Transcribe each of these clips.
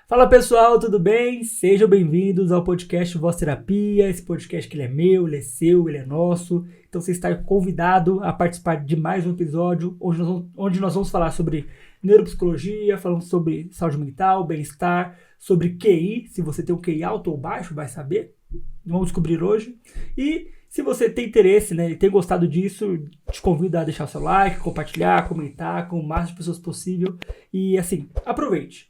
Fala pessoal, tudo bem? Sejam bem-vindos ao podcast Voz Terapia. Esse podcast que ele é meu, ele é seu, ele é nosso. Então você está convidado a participar de mais um episódio onde nós vamos falar sobre neuropsicologia, falando sobre saúde mental, bem-estar, sobre QI. Se você tem um QI alto ou baixo, vai saber. Vamos descobrir hoje. E se você tem interesse, né, e tem gostado disso, te convido a deixar o seu like, compartilhar, comentar com o máximo de pessoas possível. E assim, aproveite,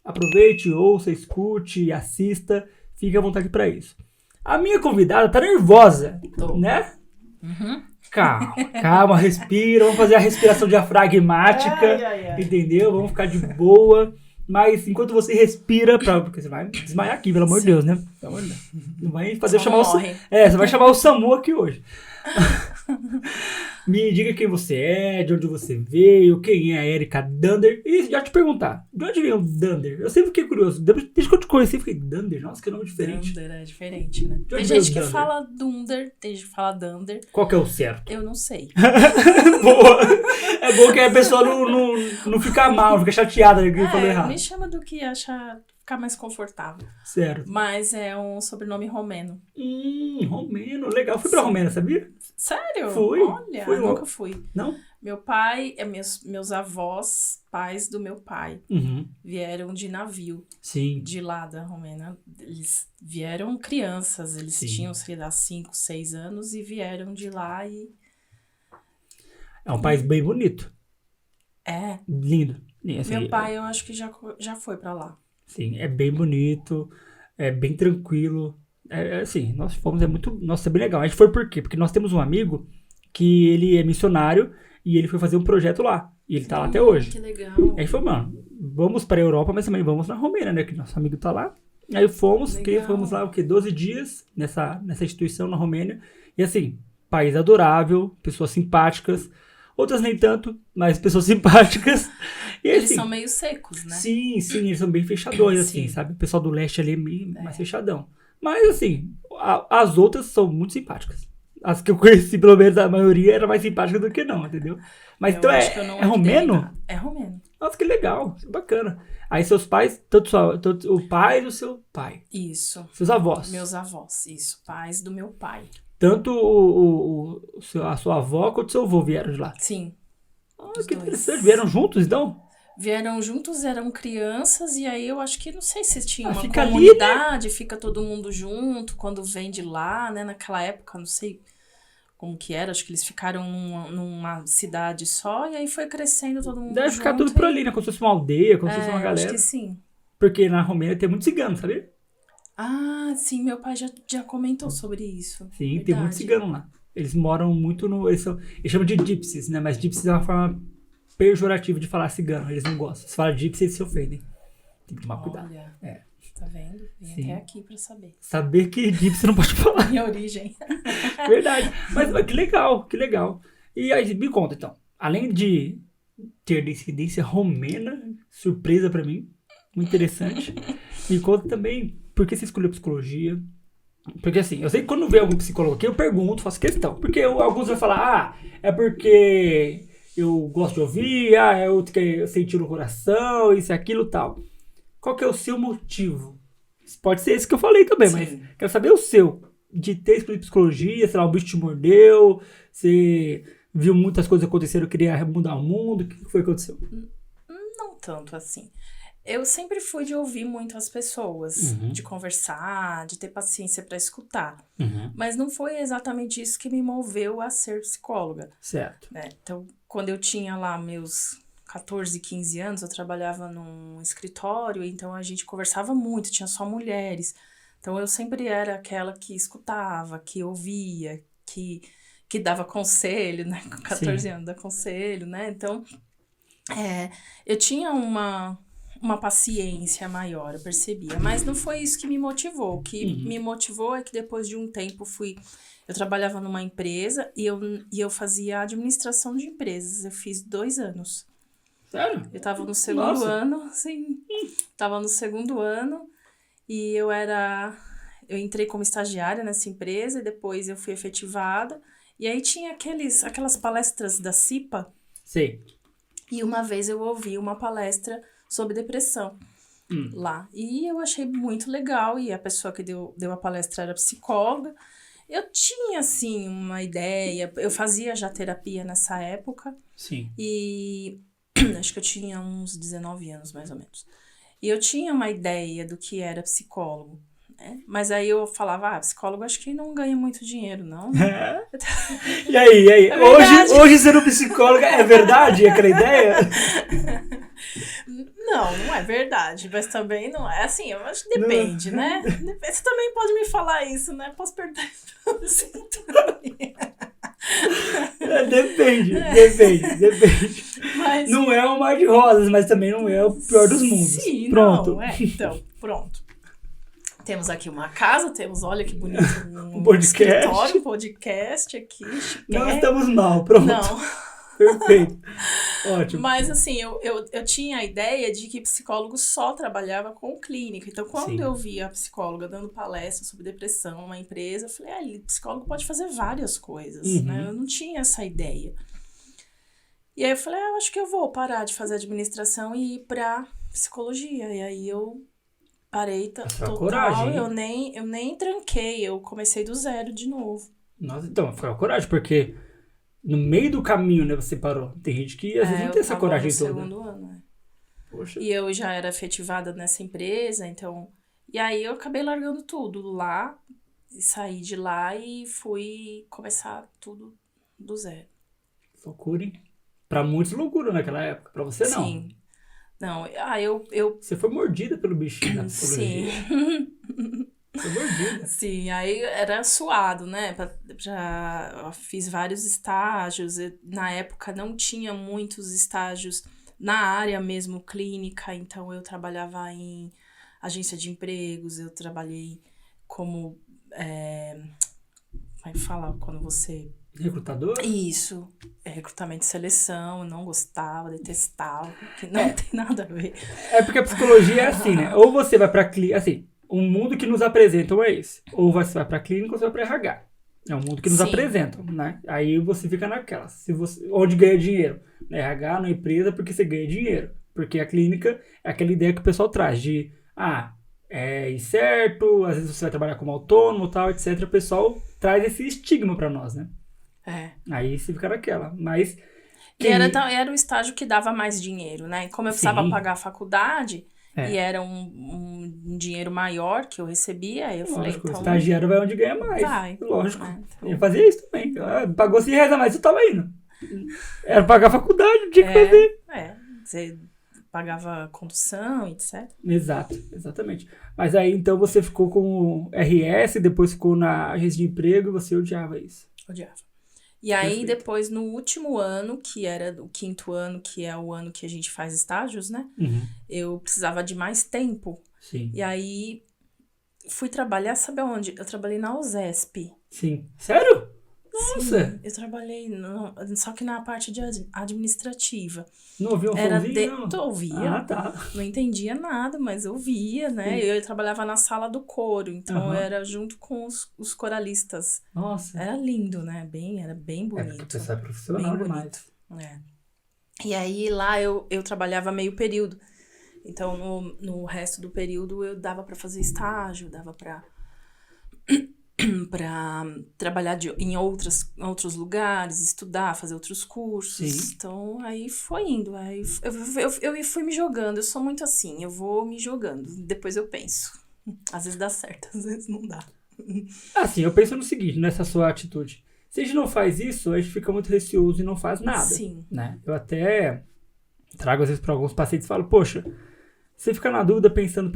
ouça, escute, assista, fique à vontade para isso. A minha convidada tá nervosa, né? Uhum. Calma, respira, vamos fazer a respiração diafragmática, entendeu? Vamos ficar de boa. Mas enquanto você respira, porque você vai desmaiar aqui, pelo amor de Deus, né? Pelo amor de Deus. Não vai fazer eu chamar você vai chamar o SAMU aqui hoje. Me diga quem você é, de onde você veio, quem é a Erika Dunder. E já te perguntar, de onde veio o Dunder? Eu sempre fiquei curioso. Desde que eu te conheci, eu fiquei, Dunder? Nossa, que nome diferente. Dunder é diferente, né? Tem gente que fala Dunder, tem gente que fala Dunder. Qual que é o certo? Eu não sei. Boa. É bom que a pessoa não fica mal, não fica chateada que falou errado. Me chama do que achar ficar mais confortável. Certo. Mas é um sobrenome romeno. Romeno, legal. Fui pra Romênia, sabia? Sério? Fui. Olha, nunca fui. Não? Meu pai, meus avós, pais do meu pai, vieram de navio. Sim. De lá da Romênia. Eles vieram crianças, eles Sim. tinham, sei lá, 5, 6 anos e vieram de lá e... É um país bem bonito. É. Lindo. Assim, meu pai, eu acho que já foi pra lá. Sim, é bem bonito, é bem tranquilo. Assim, nós fomos, nossa, é bem legal. A gente foi por quê? Porque nós temos um amigo que ele é missionário e ele foi fazer um projeto lá. E ele tá lá até hoje. Que legal. Aí foi, mano, vamos pra Europa, mas também vamos na Romênia, né? Que nosso amigo tá lá. Aí fomos lá, 12 dias nessa instituição na Romênia. E assim, país adorável, pessoas simpáticas. Outras nem tanto, mas pessoas simpáticas. E, eles assim, são meio secos, né? Sim, eles são bem fechadões, assim, sabe? O pessoal do leste ali é meio mais fechadão. Mas, assim, as outras são muito simpáticas. As que eu conheci, pelo menos a maioria, era mais simpática do que não, entendeu? Mas eu então acho que eu não é romeno? É romeno. Nossa, que legal, bacana. Aí seus pais, tanto o pai do seu pai. Isso. Seus avós. Meus avós, isso. Pais do meu pai. Tanto a sua avó quanto o seu avô vieram de lá. Sim. Que interessante. Vieram juntos, então? Vieram juntos, eram crianças, e aí eu acho que, não sei se tinha uma fica comunidade, ali, né? Fica todo mundo junto, quando vem de lá, né? Naquela época, não sei como que era, acho que eles ficaram numa cidade só, e aí foi crescendo todo mundo Deve junto. ficar tudo por ali, né? Como se fosse uma aldeia, como se fosse uma galera. Acho que sim. Porque na Romênia tem muito cigano, sabia? Ah, sim, meu pai já comentou sobre isso. Sim, Verdade. tem muito cigano lá. Eles moram muito eles chamam de gypsies, né? Mas gypsies é uma forma pejorativa de falar cigano. Eles não gostam. Se fala gypsies, eles se ofendem. Tem que tomar cuidado. Olha, tá vendo? Vim até aqui pra saber. Saber que gypsy não pode falar. Minha origem. Verdade. Mas que legal. E aí, me conta então. Além de ter descendência romena, surpresa pra mim, muito interessante. Me conta também por que você escolheu psicologia. Porque assim, eu sei que quando vem algum psicólogo aqui, eu pergunto, faço questão. Porque alguns vão falar, é porque eu gosto de ouvir, é outro que eu senti no coração, isso e aquilo e tal. Qual que é o seu motivo? Pode ser esse que eu falei também, mas quero saber o seu. De ter escolhido psicologia, sei lá, o bicho te mordeu, você viu muitas coisas acontecendo, queria mudar o mundo, o que foi que aconteceu? Não tanto assim. Eu sempre fui de ouvir muito as pessoas, de conversar, de ter paciência para escutar. Mas não foi exatamente isso que me moveu a ser psicóloga. Certo. Né? Então, quando eu tinha lá meus 14, 15 anos, eu trabalhava num escritório, então a gente conversava muito, tinha só mulheres. Então, eu sempre era aquela que escutava, que ouvia, que dava conselho, né? Com 14 anos, dá conselho, né? Então, eu tinha uma paciência maior, eu percebia. Mas não foi isso que me motivou. O que me motivou é que depois de um tempo eu trabalhava numa empresa e eu fazia administração de empresas. Eu fiz 2 anos. Sério? Eu tava no segundo ano, sim. Tava no segundo ano e eu entrei como estagiária nessa empresa e depois eu fui efetivada. E aí tinha aquelas palestras da CIPA. Sim. E uma vez eu ouvi uma palestra sobre depressão. lá. E eu achei muito legal, e a pessoa que deu a palestra era psicóloga. Eu tinha, assim, uma ideia, eu fazia já terapia nessa época, Sim. e acho que eu tinha uns 19 anos, mais ou menos. E eu tinha uma ideia do que era psicólogo, né? Mas aí eu falava, psicólogo acho que não ganha muito dinheiro, não. E aí? É verdade. Hoje sendo psicóloga é verdade aquela ideia? Não é verdade, mas também não é assim, eu acho que depende, né? Você também pode me falar isso, né? Posso perguntar isso pra você também. Depende. Mas, Não é o mar de rosas, mas também não é o pior dos mundos. sim, Pronto. não, então, pronto. Temos aqui uma casa, olha que bonito, um podcast. escritório, um podcast aqui. Não estamos mal, pronto. Não. Perfeito. Ótimo. Mas assim, eu tinha a ideia de que psicólogo só trabalhava com clínica. Então, quando Sim. eu vi a psicóloga dando palestra sobre depressão numa empresa, eu falei, psicólogo pode fazer várias coisas, né? Eu não tinha essa ideia. E aí eu falei, eu acho que eu vou parar de fazer administração e ir pra psicologia. E aí eu parei total, coragem, eu nem tranquei, eu comecei do zero de novo. Nossa, então, foi a coragem, porque no meio do caminho, né, você parou. Tem gente que às vezes não tem essa coragem toda. Eu tava no segundo ano, né? Poxa. E eu já era efetivada nessa empresa, então... E aí eu acabei largando tudo lá, e saí de lá e fui começar tudo do zero. Loucura, hein? Pra muitos, loucura naquela época. Pra você, não. Sim. Não, Você foi mordida pelo bichinho na psicologia. Sim. Foi mordida. Sim, aí era suado, né? Já fiz vários estágios. Na época não tinha muitos estágios na área mesmo clínica, então eu trabalhava em agência de empregos, eu trabalhei como... como é que fala quando você... Recrutador? Isso, recrutamento e seleção, eu não gostava, detestava, que não tem nada a ver. É porque a psicologia é assim, né? Ou você vai pra clínica, assim, o mundo que nos apresentam é esse. Ou você vai pra clínica ou você vai pra RH. É o mundo que nos Sim. apresentam, né? Aí você fica naquela. Onde ganha dinheiro? Na RH, na empresa, porque você ganha dinheiro. Porque a clínica é aquela ideia que o pessoal traz de, é incerto, às vezes você vai trabalhar como autônomo, tal, etc. O pessoal traz esse estigma pra nós, né? Aí você fica naquela. Mas... E era o estágio que dava mais dinheiro, né? Como eu precisava pagar a faculdade... E era um dinheiro maior que eu recebia, aí eu falei, então... o estagiário vai onde ganha mais. Vai. Lógico. Então... Eu fazia isso também. Pagou 100 reais a mais, eu tava indo. Era pagar a faculdade, tinha que fazer. Você pagava condução, etc. Exato, exatamente. Mas aí, então, você ficou com o RS, depois ficou na agência de emprego e você odiava isso. Odiava. E aí, Perfeito. depois, no último ano, que era o 5º ano, que é o ano que a gente faz estágios, né? Uhum. Eu precisava de mais tempo. Sim. E aí, fui trabalhar, sabe onde? Eu trabalhei na USESP. Sim. Sério? Nossa! Sim, eu trabalhei, só que na parte de administrativa. Não ouvia um somzinho, não? Ouvia. Tá. Não entendia nada, mas ouvia, né? Sim. Eu trabalhava na sala do coro, então eu era junto com os coralistas. Nossa. Era lindo, né? Era bem bonito. Porque você é profissional bem demais. bonito. E aí, lá eu trabalhava meio período. Então, no resto do período, eu dava pra fazer estágio, dava pra trabalhar em outros lugares, estudar, fazer outros cursos. Sim. Então, aí foi indo. Aí eu fui me jogando. Eu sou muito assim, eu vou me jogando. Depois eu penso. Às vezes dá certo, às vezes não dá. Assim, eu penso no seguinte, nessa sua atitude. Se a gente não faz isso, a gente fica muito receoso e não faz nada. Sim. Né? Eu até trago às vezes para alguns pacientes e falo, poxa, você fica na dúvida pensando,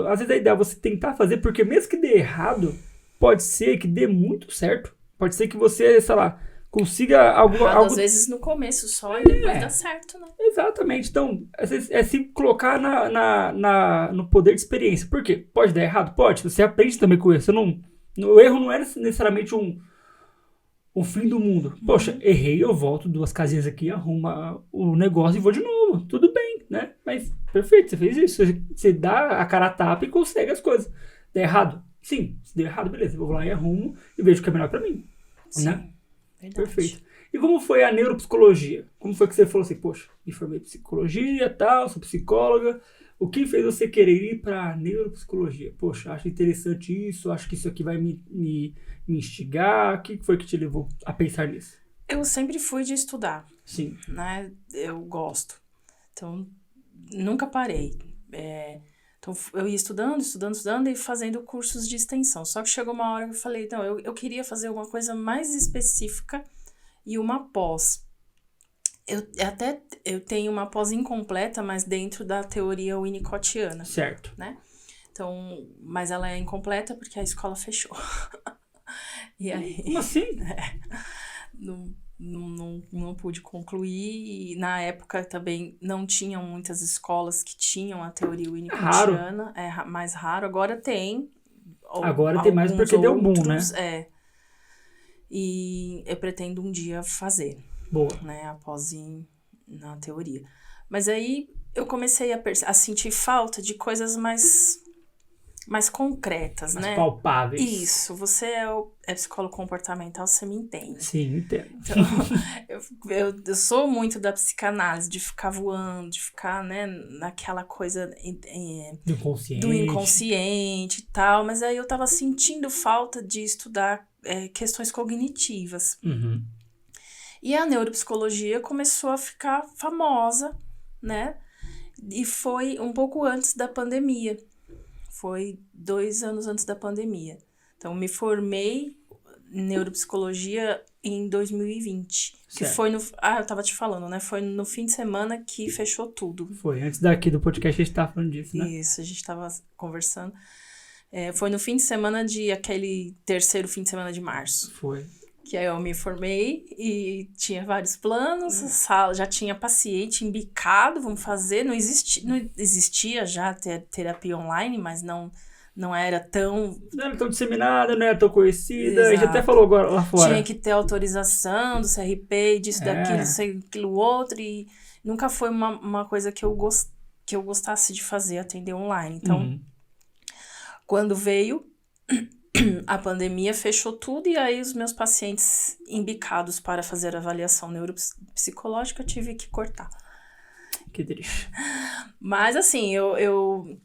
às vezes a ideia é você tentar fazer, porque mesmo que dê errado, pode ser que dê muito certo. Pode ser que você, sei lá, consiga algo... Às vezes no começo só e depois dá certo, né? Exatamente. Então, às vezes é se colocar no poder de experiência. Por quê? Pode dar errado? Pode. Você aprende também com isso. O erro não é necessariamente o fim do mundo. Poxa, errei, eu volto 2 casinhas aqui, arrumo o negócio e vou de novo. Tudo bem, né? Mas, perfeito, você fez isso. Você dá a cara a tapa e consegue as coisas. Dá errado? Sim. Se der errado, beleza. Eu vou lá e arrumo e vejo o que é melhor pra mim. Sim, né? verdade. Perfeito. E como foi a neuropsicologia? Como foi que você falou assim, poxa, me formei em psicologia e tal, sou psicóloga, O que fez você querer ir para neuropsicologia? Poxa, acho interessante isso, acho que isso aqui vai me instigar. O que foi que te levou a pensar nisso? Eu sempre fui de estudar, Sim. né? Eu gosto. Então, nunca parei. Então, eu ia estudando e fazendo cursos de extensão. Só que chegou uma hora que eu falei, então, eu queria fazer uma coisa mais específica e uma pós. Eu tenho uma pós incompleta, mas dentro da teoria winnicottiana. Certo. Né? Então, mas ela é incompleta porque a escola fechou. E aí... Como assim? Não pude concluir. E na época também não tinham muitas escolas que tinham a teoria winnicottiana. É mais raro. Agora tem. Agora tem mais porque deu boom, né? E eu pretendo um dia fazer. Boa. Né, após ir na teoria. Mas aí eu comecei a sentir falta de coisas mais concretas, mais né? palpáveis. Isso. Você é psicólogo comportamental, você me entende. Sim, entendo. Então, eu sou muito da psicanálise, de ficar voando, de ficar, né, naquela coisa do inconsciente e tal. Mas aí eu tava sentindo falta de estudar questões cognitivas. Uhum. E a neuropsicologia começou a ficar famosa, né? E foi um pouco antes da pandemia. Foi 2 anos antes da pandemia. Então, me formei em neuropsicologia em 2020. Certo. Que foi eu tava te falando, né? Foi no fim de semana que fechou tudo. Foi, antes daqui do podcast a gente tava falando disso, né? Isso, a gente tava conversando. Foi no fim de semana aquele terceiro fim de semana de março. Foi. Que aí eu me formei e tinha vários planos, a sala já tinha paciente embicado, vamos fazer, não existia já terapia online, mas não era tão... Não era tão disseminada, não era tão conhecida, Exato. A gente até falou agora lá fora. Tinha que ter autorização do CRP, disso, daquilo, sei aquilo outro, e nunca foi uma coisa que eu gostasse de fazer, atender online. Então, quando veio... A pandemia fechou tudo e aí os meus pacientes embicados para fazer avaliação neuropsicológica eu tive que cortar. Que triste. Mas assim, eu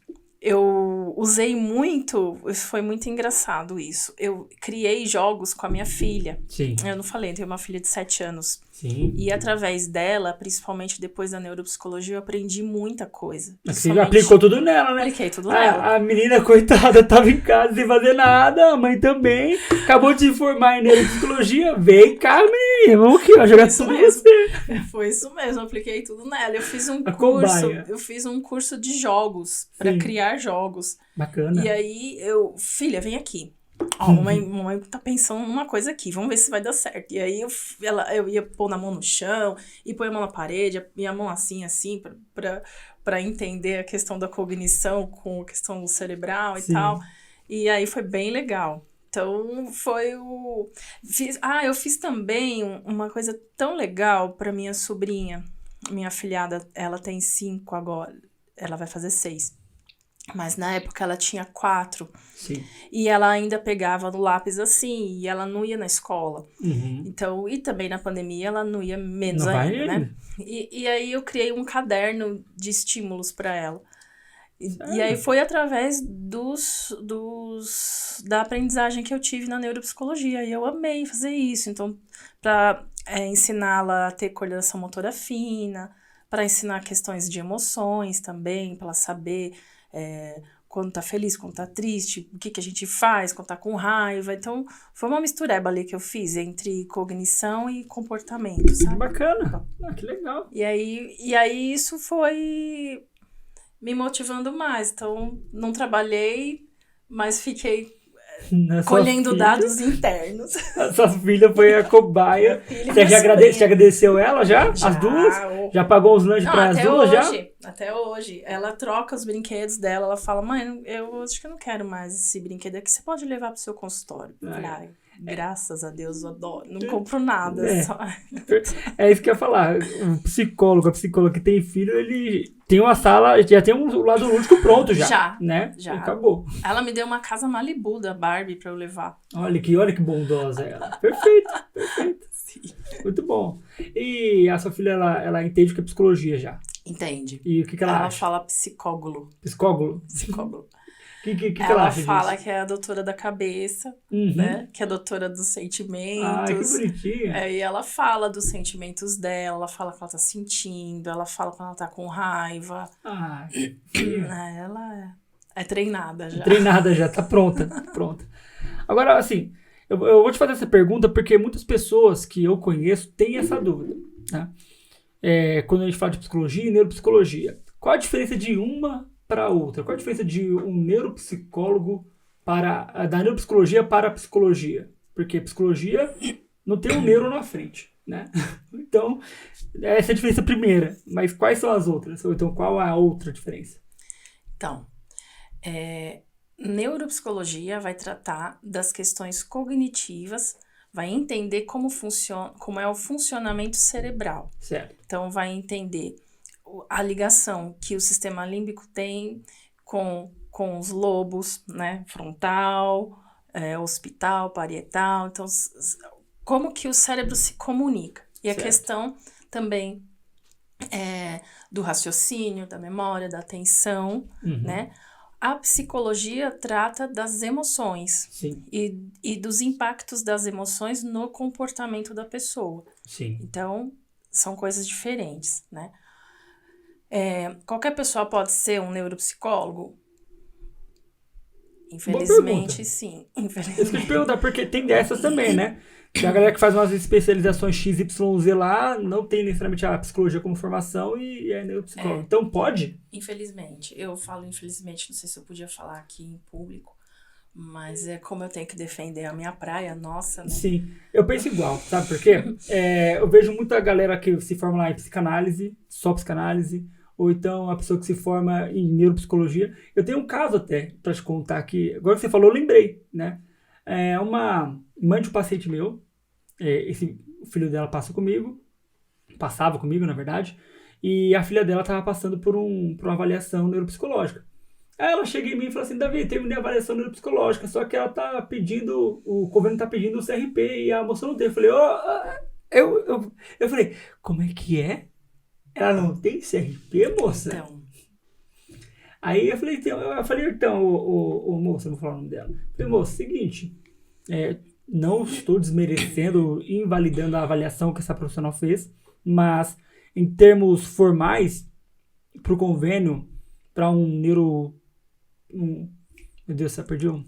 usei muito, foi muito engraçado isso. Eu criei jogos com a minha filha. Sim. Eu não falei, eu tenho uma filha de 7 anos. Sim. E através dela, principalmente depois da neuropsicologia, eu aprendi muita coisa. Você aplicou tudo nela, né? Apliquei tudo nela. A menina, coitada, tava em casa sem fazer nada, a mãe também. Acabou de se formar em neuropsicologia. Vem cá, menina, vamos aqui, ó, jogar tudo em você. Foi isso mesmo, eu apliquei tudo nela. Eu fiz um curso de jogos, para criar jogos. Bacana. E aí, filha, vem aqui. Ó, mamãe tá pensando numa coisa aqui, vamos ver se vai dar certo. E aí eu ia pôr na mão no chão, e pôr a mão na parede, e a mão assim, pra entender a questão da cognição com a questão cerebral e tal. E aí foi bem legal. Então, eu fiz também uma coisa tão legal pra minha sobrinha. Minha afilhada, ela tem 5 agora, ela vai fazer 6. Mas na época ela tinha 4. Sim. E ela ainda pegava no lápis assim, e ela não ia na escola. Uhum. Então, e também na pandemia ela não ia menos ainda, né? E aí eu criei um caderno de estímulos para ela. E aí foi através da aprendizagem que eu tive na neuropsicologia. E eu amei fazer isso. Então, para ensiná-la a ter coordenação motora fina, para ensinar questões de emoções também, para ela saber quando tá feliz, quando tá triste, o que a gente faz quando tá com raiva. Então, foi uma mistureba ali que eu fiz entre cognição e comportamento, sabe? Bacana, que legal. E aí isso foi me motivando mais. Então, não trabalhei, mas fiquei colhendo dados internos. A sua filha foi a cobaia. Você já agradeceu ela já? As duas? Já pagou os lanches para as duas já? Até hoje. Ela troca os brinquedos dela. Ela fala, mãe, eu acho que eu não quero mais esse brinquedo aqui. Você pode levar pro seu consultório. Graças a Deus, eu adoro. Não compro nada. É isso que eu ia falar. A psicóloga que tem filho, ele tem uma sala, já tem um lado lúdico pronto já. Né? Já. Acabou. Ela me deu uma casa Malibu da Barbie pra eu levar. Olha que bondosa ela. Perfeito. Sim. Muito bom. E a sua filha, ela entende o que é psicologia já? Entende. E o que ela Ela acha? fala psicólogo. Psicólogo? Psicólogo. Que ela Ela acha fala disso? que é a doutora da cabeça, Uhum. né? Que é a doutora dos Ai, que sentimentos. bonitinha. E ela fala dos sentimentos dela, ela fala que ela tá sentindo, ela fala quando ela tá com raiva. Ah, filha. Ela é treinada já. Treinada já, tá pronta. Pronta. Agora, assim, eu vou te fazer essa pergunta porque muitas pessoas que eu conheço têm essa dúvida, né? Quando a gente fala de psicologia e neuropsicologia, qual a diferença de uma para outra? Qual a diferença de um neuropsicólogo da neuropsicologia para a psicologia? Porque psicologia não tem um neuro na frente, né? Então, essa é a diferença primeira. Mas quais são as outras? Ou então, qual é a outra diferença? Então, neuropsicologia vai tratar das questões cognitivas, vai entender como é o funcionamento cerebral. Certo. Então, vai entender a ligação que o sistema límbico tem com os lobos, né? Frontal, occipital, parietal. Então, como que o cérebro se comunica. E Certo. a questão também do raciocínio, da memória, da atenção, né? A psicologia trata das emoções. Sim. E dos impactos das emoções no comportamento da pessoa. Sim. Então, são coisas diferentes, né? Qualquer pessoa pode ser um neuropsicólogo? Infelizmente, sim. Infelizmente. Isso que eu te perguntar, porque tem dessas também, né? Tem a galera que faz umas especializações XYZ lá, não tem necessariamente a psicologia como formação e é neuropsicólogo. Então pode? Infelizmente. Eu falo infelizmente, não sei se eu podia falar aqui em público, mas como eu tenho que defender a minha praia, nossa, né? Sim, eu penso igual, sabe por quê? Eu vejo muita galera que se forma lá em psicanálise, só psicanálise, ou então a pessoa que se forma em neuropsicologia. Eu tenho um caso até pra te contar aqui. Agora que você falou, eu lembrei, né? Uma mãe de um paciente meu, o filho dela passava comigo, na verdade, e a filha dela estava passando por uma avaliação neuropsicológica. Aí ela chega em mim e fala assim: Davi, terminei a avaliação neuropsicológica, só que ela tá pedindo, o governo tá pedindo o CRP e a moça não tem. Eu falei: eu falei, como é que é? Ela não tem CRP, moça? Então, Aí eu falei, então, moça, eu vou falar o nome dela. Eu falei, moça, seguinte, não estou desmerecendo, invalidando a avaliação que essa profissional fez, mas em termos formais, para o convênio, para meu Deus, você perdeu?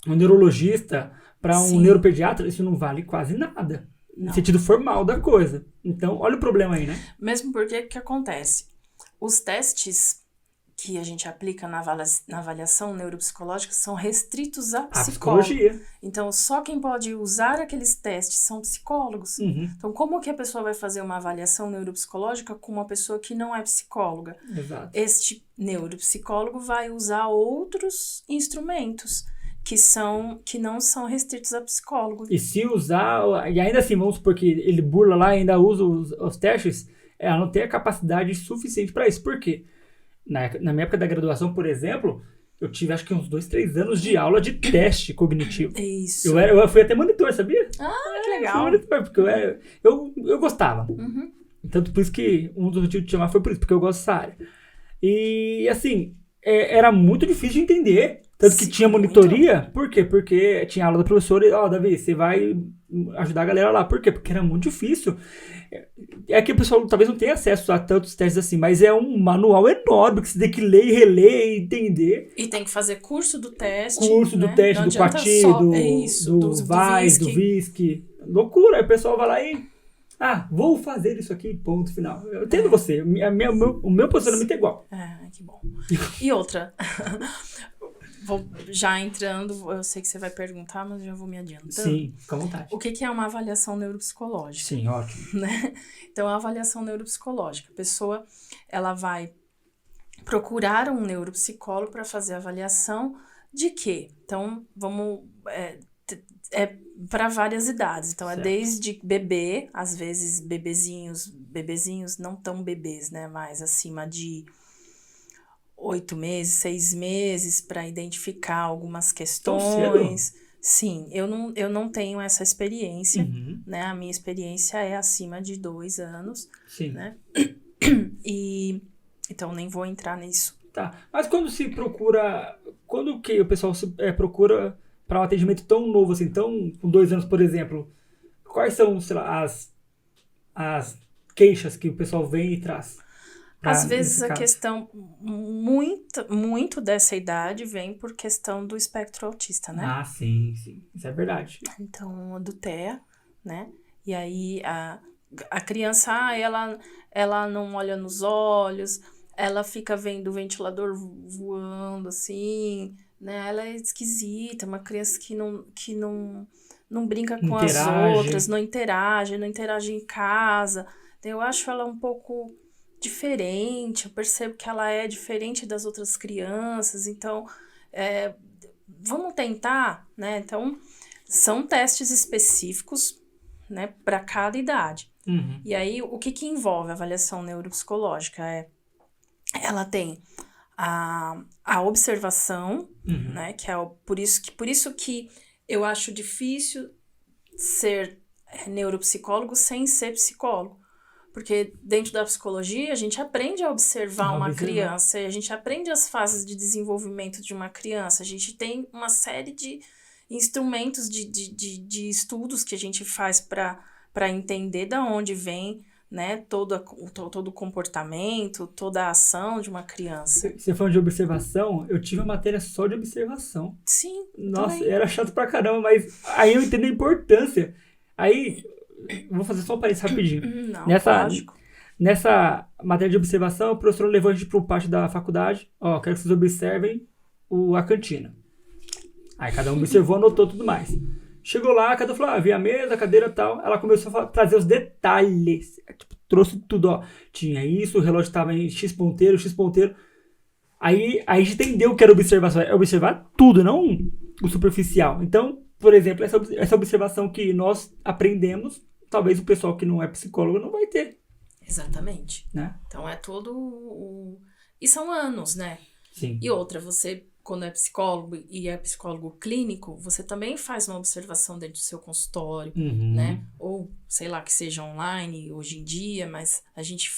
Um neurologista, para um sim. neuropediatra, isso não vale quase nada. No sentido formal da coisa. Então, olha o problema aí, né? Mesmo porque o que acontece? Os testes que a gente aplica na avaliação neuropsicológica são restritos a psicólogo. psicologia. Então, só quem pode usar aqueles testes são psicólogos. Uhum. Então, como que a pessoa vai fazer uma avaliação neuropsicológica com uma pessoa que não é psicóloga? Exato. Este neuropsicólogo vai usar outros instrumentos que não são restritos a psicólogo. E se usar, e ainda assim, vamos supor que ele burla lá e ainda usa os testes, ela não tem a capacidade suficiente para isso. Por quê? Na minha época da graduação, por exemplo, eu tive acho que uns 2, 3 anos de aula de teste cognitivo. Isso. Eu fui até monitor, sabia? Ah, que Fui legal. monitor, porque eu gostava. Uhum. Tanto por isso que um dos motivos de chamar foi por isso, porque eu gosto dessa área. E assim, era muito difícil de entender. Tanto que Sim, tinha monitoria. Muito. Por quê? Porque tinha aula da professora e, Davi, você vai ajudar a galera lá. Por quê? Porque era muito difícil. É que o pessoal talvez não tenha acesso a tantos testes assim, mas é um manual enorme que você tem que ler e reler e entender. E tem que fazer curso do teste. Curso do teste, do QATI, do VAIS, do VISC. Loucura. Aí o pessoal vai lá e... vou fazer isso aqui, ponto final. Eu entendo você. O meu posicionamento é igual. Que bom. E outra... Vou já entrando, eu sei que você vai perguntar, mas já vou me adiantando. Sim, fica à vontade. O que é uma avaliação neuropsicológica? Sim, ótimo. Né? Então, a avaliação neuropsicológica. A pessoa, ela vai procurar um neuropsicólogo para fazer a avaliação de quê? Então, vamos... para várias idades. Então, certo. Desde bebê, às vezes bebezinhos não tão bebês, né? Mas acima de 8 meses, 6 meses, para identificar algumas questões. Sim, eu não tenho essa experiência, né? A minha experiência é acima de 2 anos. Sim. Né? E Então, nem vou entrar nisso. Tá. Mas quando se procura. Quando que o pessoal procura para um atendimento tão novo assim, tão com 2 anos, por exemplo, quais são, sei lá, as queixas que o pessoal vem e traz? Às Nesse vezes a caso? questão, muito dessa idade vem por questão do espectro autista, né? Ah, sim, sim. Isso é verdade. Então, do TEA, né? E aí a criança, ela não olha nos olhos, ela fica vendo o ventilador voando assim, né? Ela é esquisita, uma criança que não brinca com as outras, Interage. não interage em casa. Então, eu acho ela um pouco diferente, eu percebo que ela é diferente das outras crianças, então é, vamos tentar, né? Então, são testes específicos, né, para cada idade. Uhum. E aí, o que envolve a avaliação neuropsicológica? Ela tem a observação, Uhum. né, que é por isso que eu acho difícil ser neuropsicólogo sem ser psicólogo. Porque dentro da psicologia, a gente aprende a observar uma criança, a gente aprende as fases de desenvolvimento de uma criança, a gente tem uma série de instrumentos de estudos que a gente faz para entender da onde vem, né, todo o comportamento, toda a ação de uma criança. Você falando de observação, eu tive uma matéria só de observação. Sim, Nossa, também. era chato pra caramba, mas aí eu entendo a importância. Aí, vou fazer só um parênteses rapidinho. Não, Nessa, lógico. nessa matéria de observação, o professor levou a gente para um pátio da faculdade. Ó, quero que vocês observem a cantina. Aí cada um observou, anotou tudo mais. Chegou lá, cada um falou, vi a mesa, a cadeira e tal. Ela começou a trazer os detalhes. Tipo, trouxe tudo, ó. Tinha isso, o relógio estava em X ponteiro, X ponteiro. Aí a gente entendeu o que era observação. É observar tudo, não o superficial. Então, por exemplo, essa observação que nós aprendemos, talvez o pessoal que não é psicólogo não vai ter. Exatamente. Né? Então, é todo o... E são anos, né? Sim. E outra, você, quando é psicólogo e é psicólogo clínico, você também faz uma observação dentro do seu consultório, né? Ou, sei lá, que seja online hoje em dia, mas a gente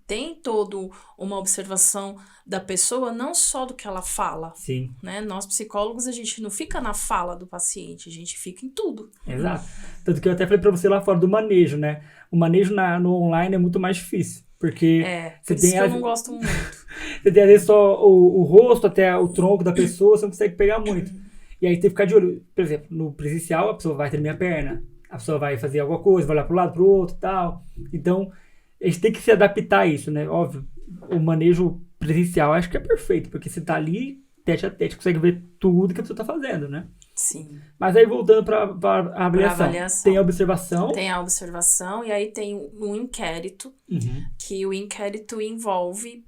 tem todo uma observação da pessoa, não só do que ela fala. Sim. Né? Nós, psicólogos, a gente não fica na fala do paciente, a gente fica em tudo. Exato. Tanto que eu até falei pra você lá fora do manejo, né? O manejo no online é muito mais difícil. Porque por isso que eu não gosto muito. Você tem às vezes só o rosto até o tronco da pessoa, você não consegue pegar muito. E aí tem que ficar de olho. Por exemplo, no presencial a pessoa vai tremer a perna, a pessoa vai fazer alguma coisa, vai olhar pro lado, pro outro e tal. Então, a gente tem que se adaptar a isso, né? Óbvio, o manejo presencial acho que é perfeito, porque você tá ali, tete a tete, consegue ver tudo que a pessoa tá fazendo, né? Sim. Mas aí voltando para a avaliação. Tem a observação. Tem a observação e aí tem um inquérito, que o inquérito envolve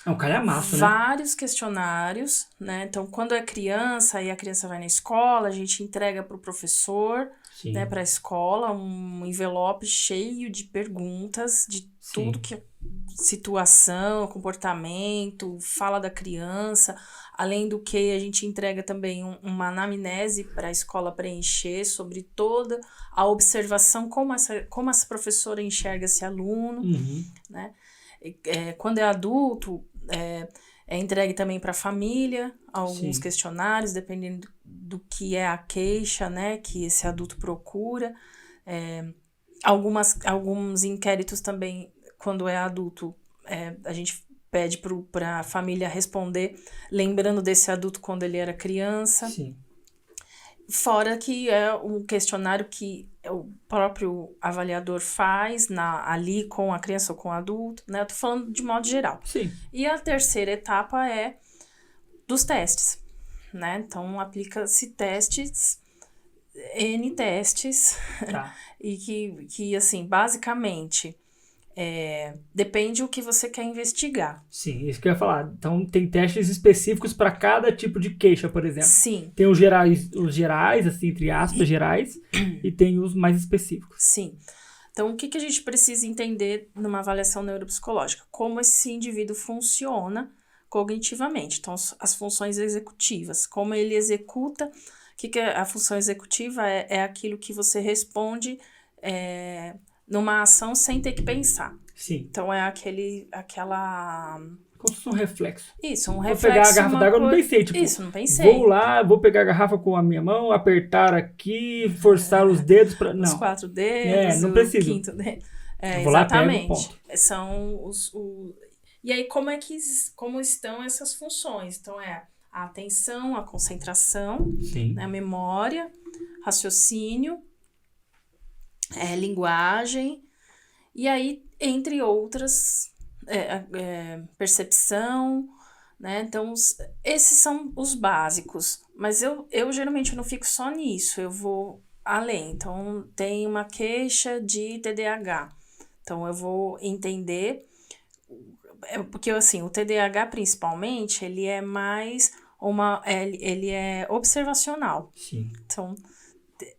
um calhamaço, vários questionários, né? Então, quando é criança e a criança vai na escola, a gente entrega para o professor, né, para a escola, um envelope cheio de perguntas, de tudo que é situação, comportamento, fala da criança. Além do que, a gente entrega também uma anamnese para a escola preencher sobre toda a observação, como essa professora enxerga esse aluno, né? Quando é adulto, é entregue também para a família alguns questionários, dependendo do que é a queixa, né, que esse adulto procura. Alguns inquéritos também, quando é adulto, a gente pede para a família responder, lembrando desse adulto quando ele era criança. Sim. Fora que é um questionário que o próprio avaliador faz ali com a criança ou com o adulto, né? Eu tô falando de modo geral. Sim. E a terceira etapa é dos testes, né? Então, aplica-se testes, N testes, e que, assim, basicamente, depende do que você quer investigar. Sim, isso que eu ia falar. Então, tem testes específicos para cada tipo de queixa, por exemplo. Sim. Tem os gerais, assim, entre aspas, gerais, e tem os mais específicos. Sim. Então, o que a gente precisa entender numa avaliação neuropsicológica? Como esse indivíduo funciona cognitivamente. Então, as funções executivas. Como ele executa. O que é a função executiva? É aquilo que você responde numa ação sem ter que pensar. Sim. Então é aquela... Como se fosse um reflexo. Isso, um Vou reflexo. pegar a garrafa d'água, eu não pensei. Tipo, Isso, não pensei. vou lá, vou pegar a garrafa com a minha mão, apertar aqui, forçar os dedos pra... Os Não. 4 dedos, não o preciso. 5º dedo. Vou lá, pego, Exatamente. ponto. São E aí, como estão essas funções? Então, a atenção, a concentração, Sim. a memória, raciocínio, linguagem, e aí, entre outras, percepção, né? Então, esses são os básicos. Mas eu geralmente não fico só nisso, eu vou além. Então, tem uma queixa de TDAH. Então, eu vou entender... Porque, assim, o TDAH, principalmente, ele é mais ele é observacional. Sim. Então,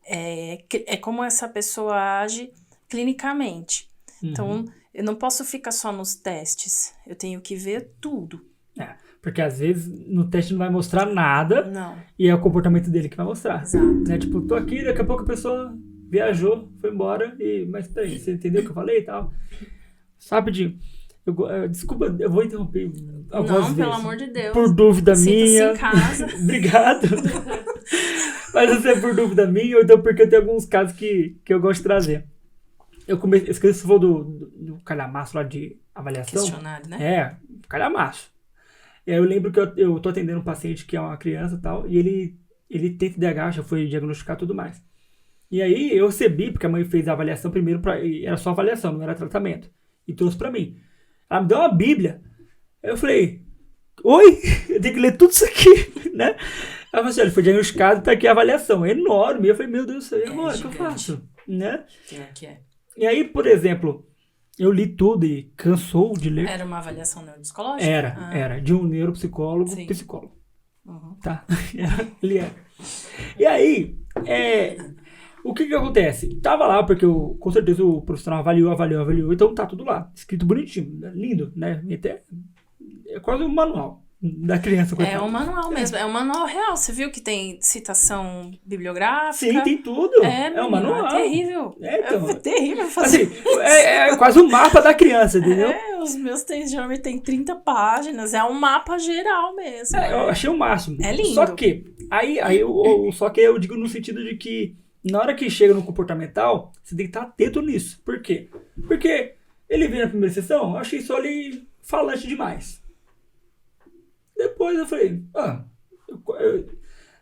é como essa pessoa age clinicamente. Uhum. Então, eu não posso ficar só nos testes. Eu tenho que ver tudo. Porque, às vezes, no teste não vai mostrar nada. Não. E é o comportamento dele que vai mostrar. Exato. Né? Tipo, tô aqui, daqui a pouco a pessoa viajou, foi embora. Mas peraí, você entendeu o que eu falei e tal? Só rapidinho. Desculpa, eu vou interromper algumas vezes. Não, pelo amor de Deus. Por dúvida Sinta-se minha. em casa. Obrigado. Mas não sei por dúvida minha, ou então porque eu tenho alguns casos que eu gosto de trazer. Eu esqueci se for do calhamaço lá de avaliação. Questionário, né? Calhamaço. E aí eu lembro que eu tô atendendo um paciente que é uma criança e tal, e ele tem TDAH, já foi diagnosticado e tudo mais. E aí eu recebi, porque a mãe fez a avaliação primeiro, era só avaliação, não era tratamento. E trouxe pra mim. Ela me deu uma bíblia. Aí eu falei, oi, eu tenho que ler tudo isso aqui, né? Ela falou assim, olha, foi diagnosticado, tá aqui a avaliação. É enorme. E eu falei, meu Deus do céu, e agora o que eu faço? Né? Que é. E aí, por exemplo, eu li tudo e cansou de ler. Era uma avaliação neuropsicológica? Era. De um neuropsicólogo, Sim. psicólogo. Uhum. Tá? Ele era. E aí, o que acontece? Tava lá, porque com certeza o profissional avaliou, então tá tudo lá. Escrito bonitinho, lindo, né? É quase um manual da criança. É um manual mesmo, é um manual real. Você viu que tem citação bibliográfica? Sim, tem tudo. É um manual. É terrível. Então, é terrível fazer. Assim, é quase um mapa da criança, entendeu? Os meus geralmente tem 30 páginas. É um mapa geral mesmo. Eu achei o máximo. É lindo. Só que, só que eu digo no sentido de que na hora que chega no comportamental, você tem que estar atento nisso. Por quê? Porque ele veio na primeira sessão, eu achei só ele falante demais. Depois eu falei,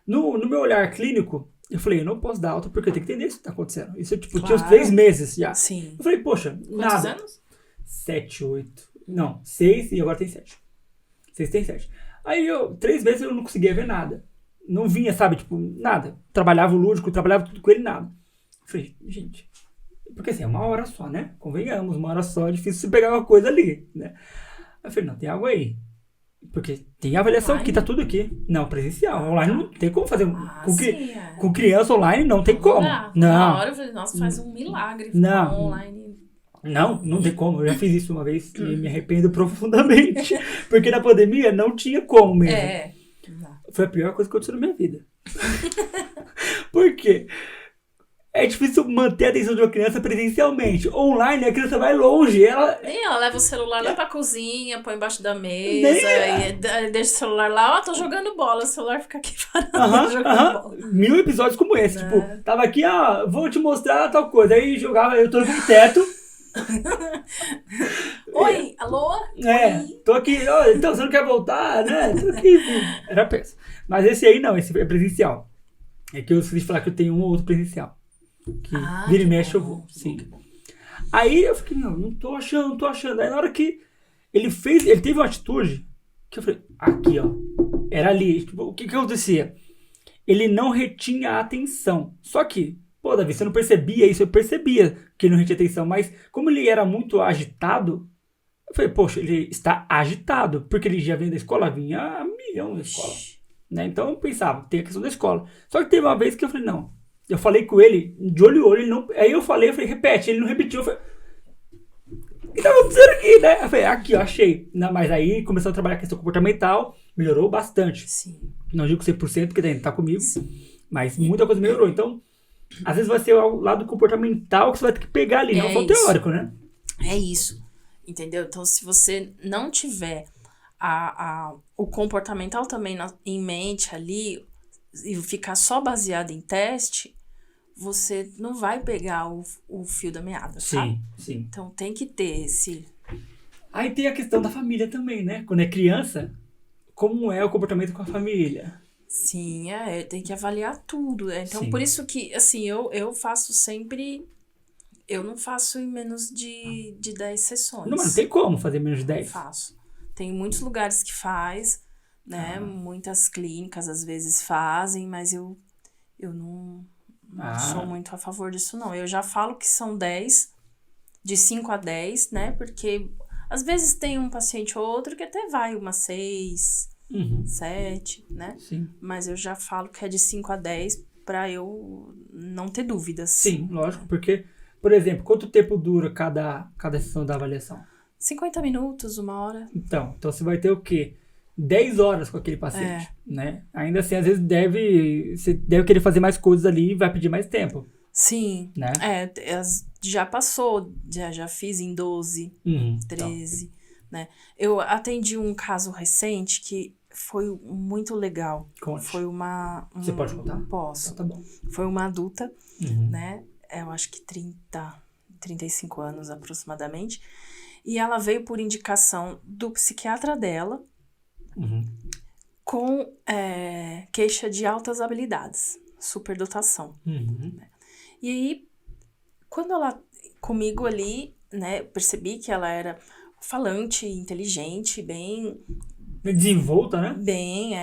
no meu olhar clínico, eu falei, eu não posso dar alta porque eu tenho que entender isso que está acontecendo. Isso tinha uns 3 meses já. Sim. Eu falei, poxa, Quantos anos? 7, 8. Não, 6 e agora tem 7. 6 tem 7. Aí 3 meses eu não conseguia ver nada. Não vinha, sabe, tipo, nada. Trabalhava o lúdico, trabalhava tudo com ele, nada. Eu falei, gente, porque assim, é uma hora só, né? Convenhamos, uma hora só, é difícil você pegar uma coisa ali, né? Aí eu falei, não, tem algo aí. Porque tem avaliação aqui, tá tudo aqui. Não, presencial. Online não tem como fazer. Com criança online não tem como. Não. Na hora eu falei, nossa, faz um milagre. Não. Online. Não tem como. Eu já fiz isso uma vez e me arrependo profundamente. Porque na pandemia não tinha como mesmo. Foi a pior coisa que aconteceu na minha vida. Por quê? É difícil manter a atenção de uma criança presencialmente. Online, a criança vai longe. Ela leva o celular lá pra cozinha, põe embaixo da mesa, e deixa o celular lá, tô jogando bola. O celular fica aqui parado jogando bola. 1000 episódios como esse. Tipo, tava aqui, vou te mostrar tal coisa. Aí jogava, eu tô no teto. Oi, alô? Oi. Tô aqui. Então você não quer voltar, né? Tô aqui. Era péssimo. Mas esse aí não, esse é presencial. É que eu esqueci de falar que eu tenho um ou outro presencial. Que vira e mexe eu vou. Sim. Aí eu fiquei, não tô achando. Aí na hora que ele teve uma atitude que eu falei, aqui, ó. Era ali. Tipo, o que acontecia? Ele não retinha a atenção. Só que, Davi, você não percebia isso? Eu percebia que ele não retinha atenção. Mas como ele era muito agitado, eu falei, poxa, ele está agitado. Porque ele já vinha da escola, vinha a milhão da escola. Né? Então eu pensava, tem a questão da escola. Só que teve uma vez que eu falei, não. Eu falei com ele, de olho em olho, ele não... Aí eu falei, repete, ele não repetiu. Eu falei, o que tá acontecendo aqui, né? Eu falei, aqui, ó, achei. Não, mas aí começou a trabalhar a questão comportamental, melhorou bastante. Sim. Não digo 100%, porque ainda tá comigo, mas muita coisa melhorou. Então, às vezes vai ser o lado comportamental que você vai ter que pegar ali, não só o teórico, né? É isso. Entendeu? Então, se você não tiver o comportamental também em mente ali e ficar só baseado em teste, você não vai pegar o fio da meada, sabe? Sim. Então, tem que ter esse... Aí tem a questão da família também, né? Quando é criança, como é o comportamento com a família? Sim, tem que avaliar tudo. Então, por isso que, assim, eu faço sempre... Eu não faço em menos de 10 sessões. Não, mas não tem como fazer menos de 10. Faço. Tem muitos lugares que faz, né? Muitas clínicas às vezes fazem, mas eu não sou muito a favor disso, não. Eu já falo que são 10, de 5 a 10, né? Porque às vezes tem um paciente ou outro que até vai umas 6, 7, né? Sim. Mas eu já falo que é de 5 a 10 para eu não ter dúvidas. Sim, lógico, porque, por exemplo, quanto tempo dura cada sessão da avaliação? 50 minutos, 1 hora. Então você vai ter o quê? 10 horas com aquele paciente, né? Ainda assim, às vezes você deve querer fazer mais coisas ali e vai pedir mais tempo. Sim, né? Já passou, já fiz em 12, 13, então. né? Eu atendi um caso recente que foi muito legal. Conte. Foi Você pode contar? Posso. Então, tá bom. Foi uma adulta, né? Eu acho que 35 anos aproximadamente. E ela veio por indicação do psiquiatra dela, com queixa de altas habilidades, superdotação. Né? E aí, quando ela, comigo ali, né, percebi que ela era falante, inteligente, bem... Desenvolta, né? Bem,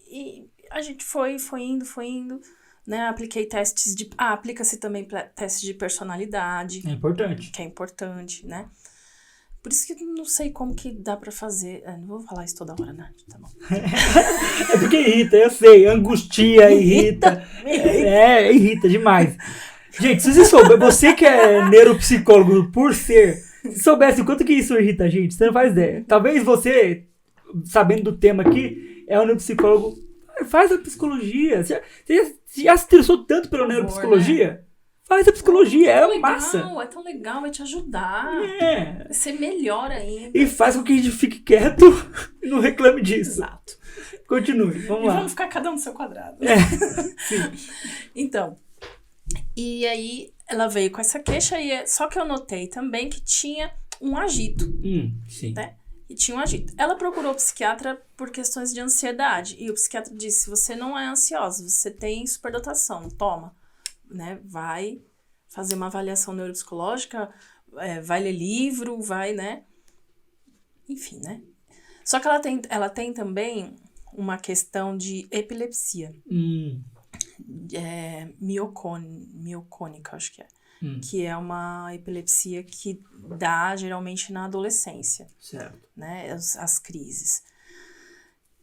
e a gente foi indo, né, apliquei testes de... aplica-se também testes de personalidade. É importante. Que é importante, né? Por isso que eu não sei como que dá pra fazer... não vou falar isso toda hora, né? Tá bom. É porque irrita, eu sei. Angustia, irrita. Irrita demais. Gente, se você souber, você que é neuropsicólogo por ser, se soubesse o quanto que isso irrita a gente, você não faz ideia. Talvez você, sabendo do tema aqui, é um neuropsicólogo, faz a psicologia. Você já se interessou tanto pela neuropsicologia? Né? Faz a psicologia, é massa. É tão legal, vai te ajudar. Vai ser melhor ainda. E faz com que a gente fique quieto e não reclame disso. Exato. Continue, vamos lá. Vamos ficar cada um no seu quadrado. Sim. Então, e aí ela veio com essa queixa, só que eu notei também que tinha um agito. Sim. Né? E tinha um agito. Ela procurou o psiquiatra por questões de ansiedade. E o psiquiatra disse, você não é ansiosa, você tem superdotação, toma. Né? Vai fazer uma avaliação neuropsicológica, vai ler livro, vai, né? Enfim, né? Só que ela tem também uma questão de epilepsia. Miocônica, acho que é. Que é uma epilepsia que dá geralmente na adolescência. Certo. Né? As crises.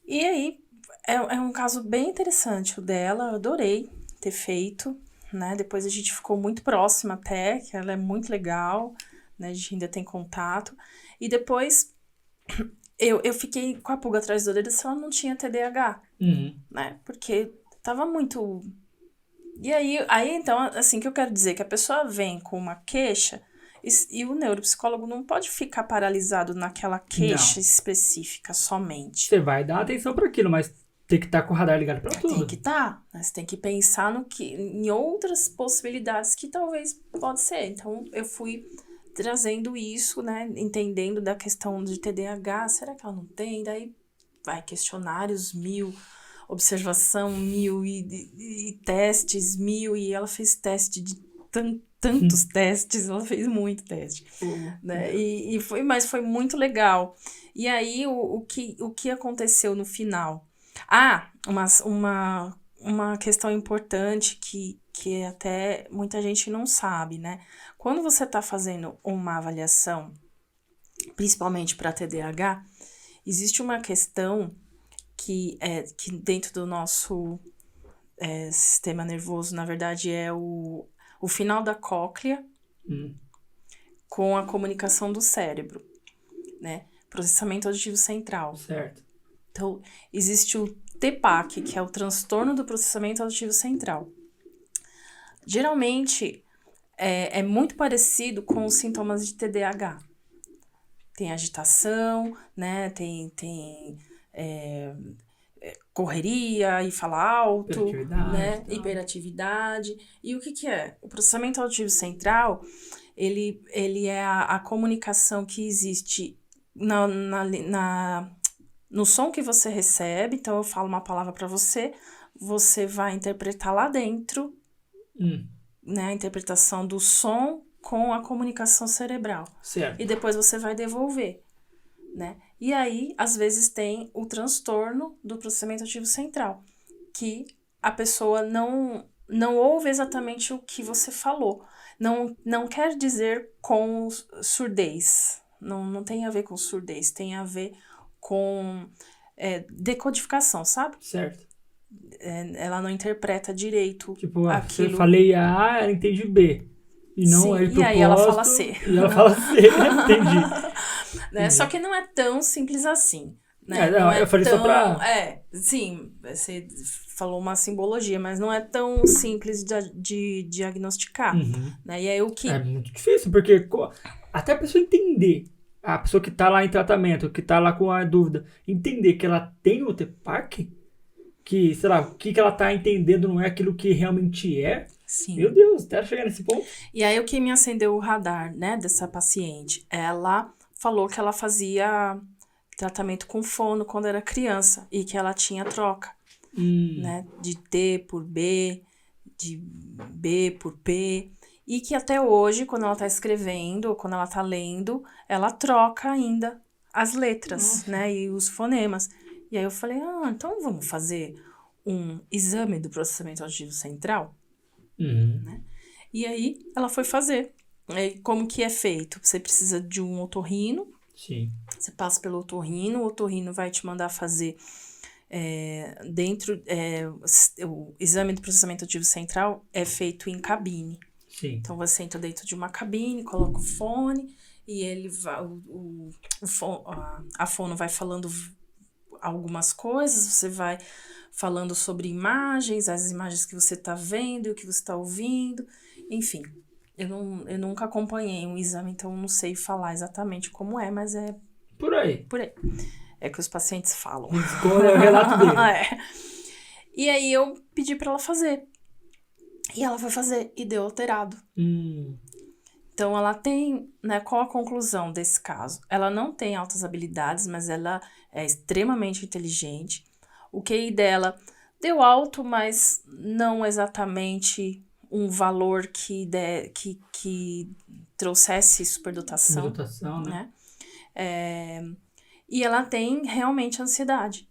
E aí, é um caso bem interessante o dela, eu adorei ter feito. Né? Depois a gente ficou muito próxima até, que ela é muito legal, né? A gente ainda tem contato. E depois eu fiquei com a pulga atrás da orelha se ela não tinha TDAH, né? Porque tava muito... E aí então, assim, que eu quero dizer que a pessoa vem com uma queixa e o neuropsicólogo não pode ficar paralisado naquela queixa específica somente. Você vai dar atenção para aquilo, mas tem que estar com o radar ligado para tudo. Tem que estar. Né? Você tem que pensar em outras possibilidades que talvez pode ser. Então, eu fui trazendo isso, né? Entendendo da questão de TDAH. Será que ela não tem? Daí vai questionários 1000, observação 1000 e testes 1000. E ela fez teste de tantos testes. Ela fez muito teste. Né? Mas foi muito legal. E aí, o que aconteceu no final? Uma questão importante que até muita gente não sabe, né? Quando você está fazendo uma avaliação, principalmente para TDAH, existe uma questão que dentro do nosso sistema nervoso, na verdade, é o final da cóclea com a comunicação do cérebro, né? Processamento auditivo central. Certo. Então, existe o TPAC, que é o transtorno do processamento auditivo central. Geralmente, é muito parecido com os sintomas de TDAH. tem agitação, né? Tem correria e fala alto, Hiperatividade, né? tal. Hiperatividade. E o que que é? O processamento auditivo central, ele é a comunicação que existe no som que você recebe. Então, eu falo uma palavra para você, você vai interpretar lá dentro, né? A interpretação do som com a comunicação cerebral. Certo. E depois você vai devolver, né? E aí, às vezes, tem o transtorno do processamento auditivo central, que a pessoa não ouve exatamente o que você falou. Não quer dizer com surdez. Não tem a ver com surdez. Tem a ver com decodificação, sabe? Certo. Ela não interpreta direito Tipo, aquilo. se eu falei A, ela entende B. E não Sim, é e aí ela fala C. E ela fala C. Entendi. Né? Só que não é tão simples assim. Né? Não, eu falei só pra... Sim, você falou uma simbologia, mas não é tão simples de diagnosticar. Né? E aí o que... É muito difícil, porque até a pessoa entender, a pessoa que tá lá em tratamento, que tá lá com a dúvida, entender que ela tem o TPAC, que, sei lá, o que ela tá entendendo não é aquilo que realmente é. Sim. Meu Deus, até chegar nesse ponto. E aí o que me acendeu o radar, né, dessa paciente, ela falou que ela fazia tratamento com fono quando era criança e que ela tinha troca, né, de T por B, de B por P, e que até hoje, quando ela tá escrevendo ou quando ela tá lendo, ela troca ainda as letras, né, e os fonemas. E aí eu falei, então vamos fazer um exame do processamento auditivo central? Né? E aí ela foi fazer. Como que é feito? Você precisa de um otorrino. Sim. Você passa pelo otorrino, o otorrino vai te mandar fazer o exame do processamento auditivo central é feito em cabine. Sim. Então você entra dentro de uma cabine, coloca o fone e ele vai, a fono vai falando algumas coisas, você vai falando sobre imagens, as imagens que você está vendo e o que você está ouvindo, enfim. Eu nunca acompanhei um exame, então eu não sei falar exatamente como é, mas é... Por aí. É que os pacientes falam. Qual é o relato dele? E aí eu pedi para ela fazer. E ela foi fazer e deu alterado. Então ela tem, né, qual a conclusão desse caso? Ela não tem altas habilidades, mas ela é extremamente inteligente. O QI dela deu alto, mas não exatamente um valor que trouxesse superdotação. Superdotação, né? E ela tem realmente ansiedade.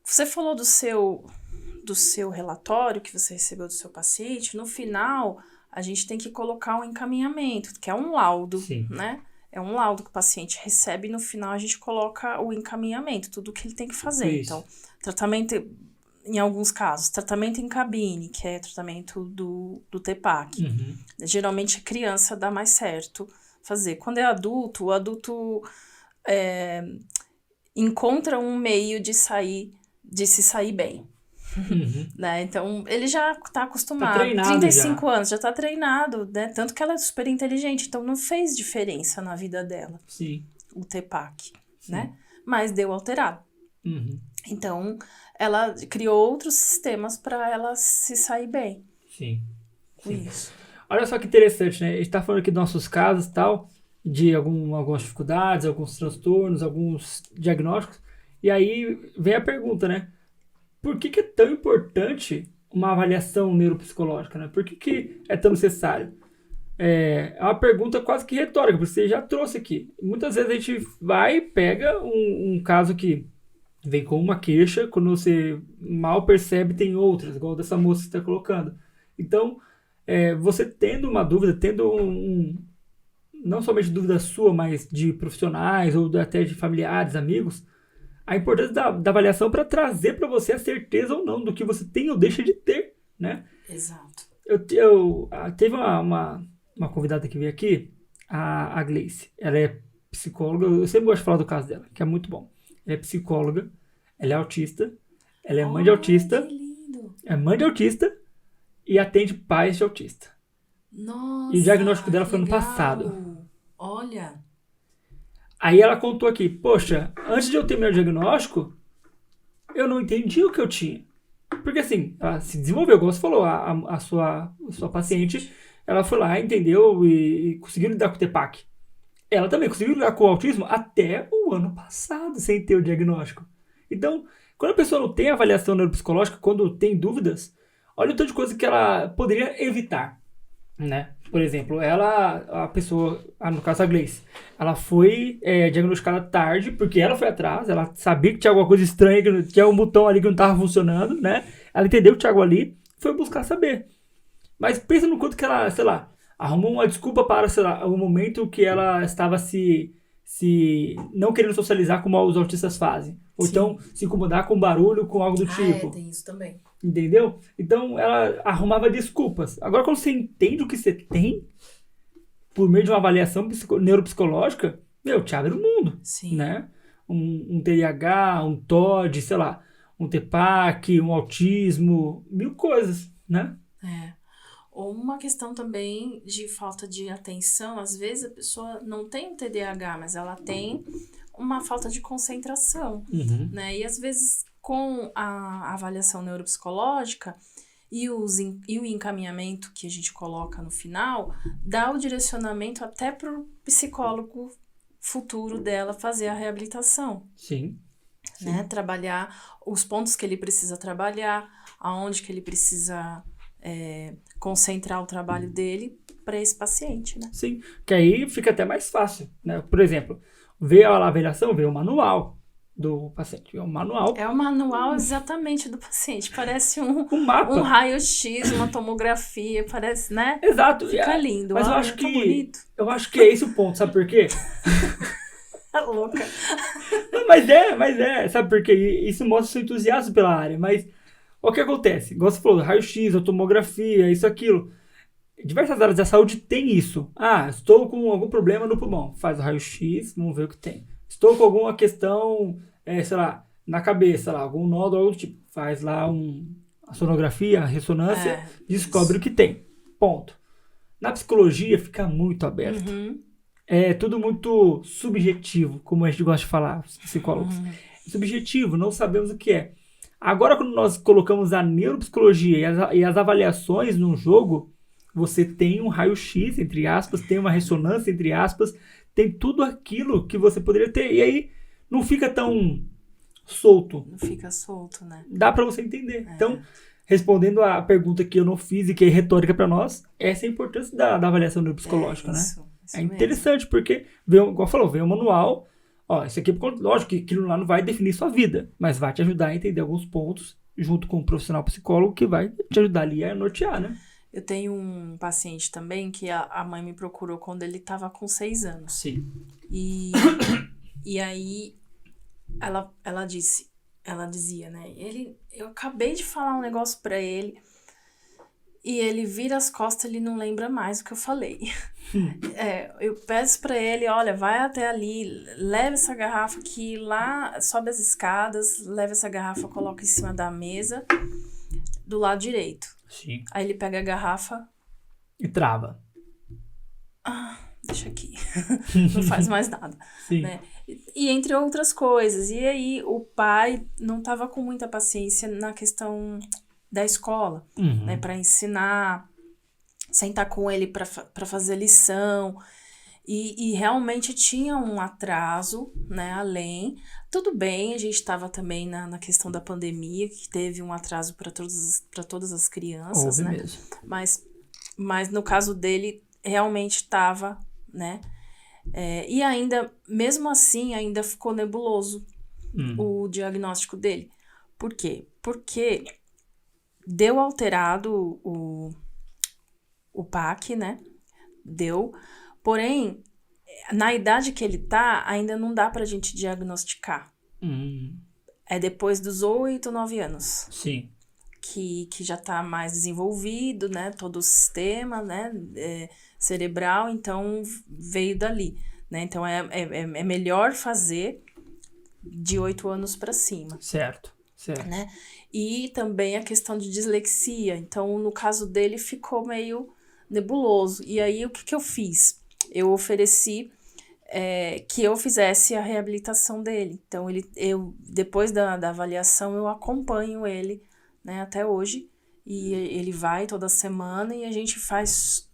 Você falou do seu relatório que você recebeu do seu paciente. No final, a gente tem que colocar um encaminhamento, que é um laudo, Sim. né? É um laudo que o paciente recebe e no final a gente coloca o encaminhamento, tudo o que ele tem que fazer. Isso. Então, tratamento, em alguns casos, tratamento em cabine, que é tratamento do TPAC. Geralmente a criança dá mais certo fazer. Quando é adulto, o adulto encontra um meio de se sair bem. Né? Então, ele já tá acostumado. Tá treinado 35 anos, já tá treinado, né? Tanto que ela é super inteligente, então não fez diferença na vida dela. Sim. O TPAC, né? Mas deu alterado. Então, ela criou outros sistemas para ela se sair bem. Sim. Com isso. Olha só que interessante, né? A gente tá falando aqui dos nossos casos e tal, de algumas dificuldades, alguns transtornos, alguns diagnósticos. E aí vem a pergunta, né? Por que é tão importante uma avaliação neuropsicológica, né? Por que é tão necessário? É uma pergunta quase que retórica, porque você já trouxe aqui. Muitas vezes a gente vai e pega um caso que vem com uma queixa, quando você mal percebe tem outras, igual dessa moça que você está colocando. Então, você tendo uma dúvida, tendo não somente dúvida sua, mas de profissionais ou até de familiares, amigos, a importância da avaliação para trazer para você a certeza ou não do que você tem ou deixa de ter, né? Exato. Teve uma convidada que veio aqui, a Gleice. Ela é psicóloga, eu sempre gosto de falar do caso dela, que é muito bom. Ela é psicóloga, ela é autista, ela é mãe de autista. Que lindo! É mãe de autista e atende pais de autista. Nossa, E o diagnóstico dela foi ano legal. passado. Olha, Aí ela contou aqui, poxa, antes de eu ter meu diagnóstico, eu não entendi o que eu tinha. Porque assim, ela se desenvolveu, como você falou, a sua paciente, ela foi lá, entendeu e conseguiu lidar com o TPAC. Ela também conseguiu lidar com o autismo até o ano passado, sem ter o diagnóstico. Então, quando a pessoa não tem avaliação neuropsicológica, quando tem dúvidas, olha o tanto de coisa que ela poderia evitar, né? Por exemplo, a pessoa, no caso a Gleice, ela foi diagnosticada tarde, porque ela foi atrás, ela sabia que tinha alguma coisa estranha, que tinha um botão ali que não estava funcionando, né? Ela entendeu que tinha algo ali, foi buscar saber. Mas pensa no quanto que ela, sei lá, arrumou uma desculpa para, sei lá, o momento que ela estava se não querendo socializar como os autistas fazem. Ou Sim. então se incomodar com barulho, com algo do tipo. Tem isso também. Entendeu? Então ela arrumava desculpas. Agora, quando você entende o que você tem, por meio de uma avaliação neuropsicológica, meu, te abre o mundo. Sim. Né? Um TDAH, um TOD, sei lá, um TPAC, um autismo, mil coisas, né? Ou uma questão também de falta de atenção. Às vezes a pessoa não tem um TDAH, mas ela tem uma falta de concentração, né? E às vezes com a avaliação neuropsicológica e o encaminhamento que a gente coloca no final, dá o direcionamento até para o psicólogo futuro dela fazer a reabilitação. Sim. Né? Trabalhar os pontos que ele precisa trabalhar, aonde que ele precisa concentrar o trabalho dele para esse paciente, né? Sim, que aí fica até mais fácil, né? Por exemplo, vê a avaliação, vê o manual do paciente, vê o manual. É o manual exatamente do paciente, parece um mapa. Um raio-x, uma tomografia, parece, né? Exato. Fica lindo. Mas bonito. Eu acho que é esse o ponto, sabe por quê? Tá louca. Não, mas sabe por quê? Isso mostra seu entusiasmo pela área, mas o que acontece? Igual você falou, raio-x, tomografia, isso, aquilo. Diversas áreas da saúde tem isso. Ah, estou com algum problema no pulmão. Faz o raio-x, vamos ver o que tem. Estou com alguma questão, sei lá, na cabeça, lá, algum nódulo, algo do tipo. Faz lá a sonografia, a ressonância, descobre o que tem. Ponto. Na psicologia fica muito aberto. É tudo muito subjetivo, como a gente gosta de falar, os psicólogos. Subjetivo, não sabemos o que é. Agora, quando nós colocamos a neuropsicologia e as avaliações num jogo, você tem um raio-x, entre aspas, tem uma ressonância, entre aspas, tem tudo aquilo que você poderia ter. E aí, não fica tão solto. Não fica solto, né? Dá pra você entender. Então, respondendo a pergunta que eu não fiz e que é retórica pra nós, essa é a importância da avaliação neuropsicológica, né? É interessante, porque, igual falou, vem o manual. Ó, isso aqui, lógico que aquilo lá não vai definir sua vida, mas vai te ajudar a entender alguns pontos, junto com um profissional psicólogo, que vai te ajudar ali a nortear, né? Eu tenho um paciente também que a mãe me procurou quando ele estava com 6 anos. Sim. E aí ela dizia, né? Eu acabei de falar um negócio pra ele e ele vira as costas, ele não lembra mais o que eu falei. Eu peço pra ele, olha, vai até ali, leva essa garrafa aqui lá, sobe as escadas, leva essa garrafa, coloca em cima da mesa, do lado direito. Sim. Aí ele pega a garrafa e trava. Deixa aqui. Não faz mais nada. Sim. Né? E entre outras coisas. E aí o pai não estava com muita paciência na questão da escola, né? Para ensinar, sentar com ele para fazer lição. E realmente tinha um atraso, né? Além. Tudo bem, a gente estava também na questão da pandemia, que teve um atraso para todas as crianças, Houve né? mesmo. Mas no caso dele, realmente estava, né? E ainda, mesmo assim, ainda ficou nebuloso o diagnóstico dele. Por quê? Porque deu alterado o PAC, né? Deu. Porém, na idade que ele tá, ainda não dá pra gente diagnosticar. É depois dos 8, 9 anos. Sim. Que já tá mais desenvolvido, né? Todo o sistema, né? Cerebral, então veio dali, né? Então é melhor fazer de 8 anos para cima. Certo. Né? E também a questão de dislexia. Então, no caso dele, ficou meio nebuloso. E aí, o que eu fiz? Eu ofereci que eu fizesse a reabilitação dele. Então, depois da avaliação, eu acompanho ele, né, até hoje. E ele vai toda semana e a gente faz...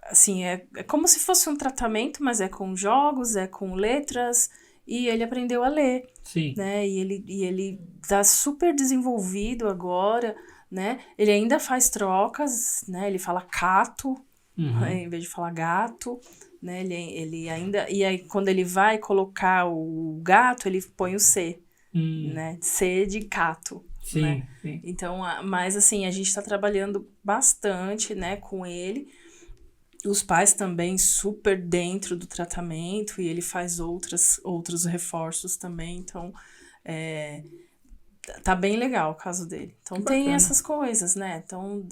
assim, é como se fosse um tratamento, mas é com jogos, é com letras, e ele aprendeu a ler, Sim. né? E ele tá super desenvolvido agora, né? Ele ainda faz trocas, né? Ele fala cato, em vez de falar gato, né? Ele ainda... E aí, quando ele vai colocar o gato, ele põe o C, né? C de cato. Sim, né? sim. Então, mas assim, a gente está trabalhando bastante, né, com ele. Os pais também super dentro do tratamento e ele faz outros reforços também. Então, tá bem legal o caso dele. Então, tem essas coisas, né? Então,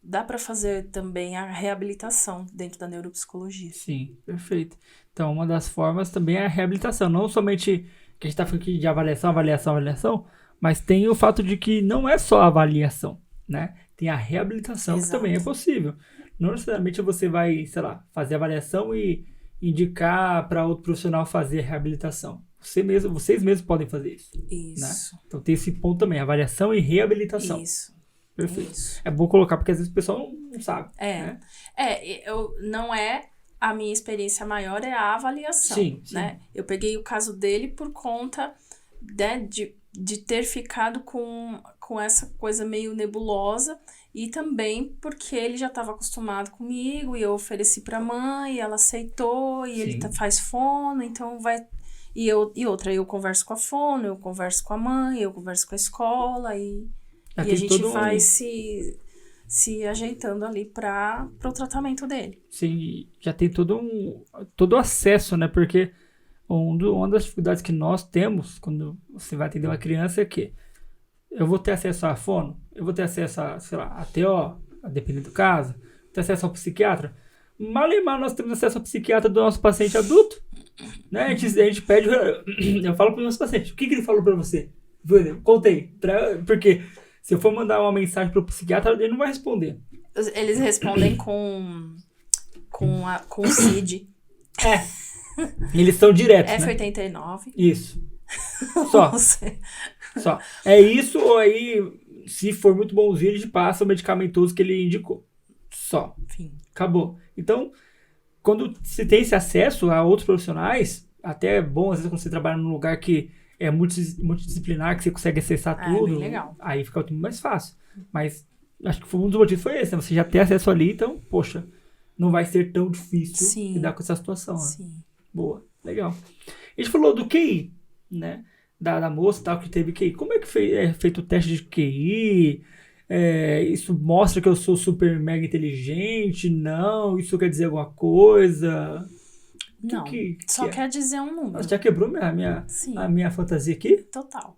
dá pra fazer também a reabilitação dentro da neuropsicologia. Sim, perfeito. Então, uma das formas também é a reabilitação. Não somente que a gente está falando aqui de avaliação, mas tem o fato de que não é só a avaliação, né? Tem a reabilitação. Exato. Que também é possível. Não necessariamente você vai, sei lá, fazer a avaliação e indicar para outro profissional fazer a reabilitação. Vocês mesmos podem fazer isso. Isso. Né? Então tem esse ponto também, avaliação e reabilitação. Isso. Perfeito. Isso. É bom colocar, porque às vezes o pessoal não sabe. Né? Não é... A minha experiência maior é a avaliação, sim. né? Eu peguei o caso dele por conta, né, de ter ficado com essa coisa meio nebulosa e também porque ele já estava acostumado comigo e eu ofereci para a mãe, ela aceitou e ele faz fono, então vai... E eu converso com a fono, eu converso com a mãe, eu converso com a escola e a gente vai se ajeitando ali para o tratamento dele. Sim, já tem todo o acesso, né? Porque uma das dificuldades que nós temos quando você vai atender uma criança é que eu vou ter acesso à fono, eu vou ter acesso a, sei lá, a TO, a dependendo do caso, vou ter acesso ao psiquiatra. Mal e mal nós temos acesso ao psiquiatra do nosso paciente adulto, né? A gente pede, eu falo para os meus pacientes, o que ele falou para você? Eu contei, porque se eu for mandar uma mensagem para o psiquiatra, ele não vai responder. Eles respondem com o CID. Eles são diretos, F89. Né? Isso. Só. É isso, ou aí, se for muito bonzinho, a gente passa o medicamentoso que ele indicou. Só. Enfim. Acabou. Então, quando você tem esse acesso a outros profissionais, até é bom, às vezes, quando você trabalha num lugar que é multidisciplinar, que você consegue acessar tudo. Bem legal. Aí fica tudo mais fácil. Mas acho que um dos motivos foi esse, né? Você já tem acesso ali, então, poxa, não vai ser tão difícil lidar com essa situação. Sim. Né? Boa, legal. A gente falou do QI, né? Da moça tal, que teve QI. Como é que é feito o teste de QI? Isso mostra que eu sou super mega inteligente? Não? Isso quer dizer alguma coisa? Não, só quer dizer um número. Você já quebrou a minha fantasia aqui? Total.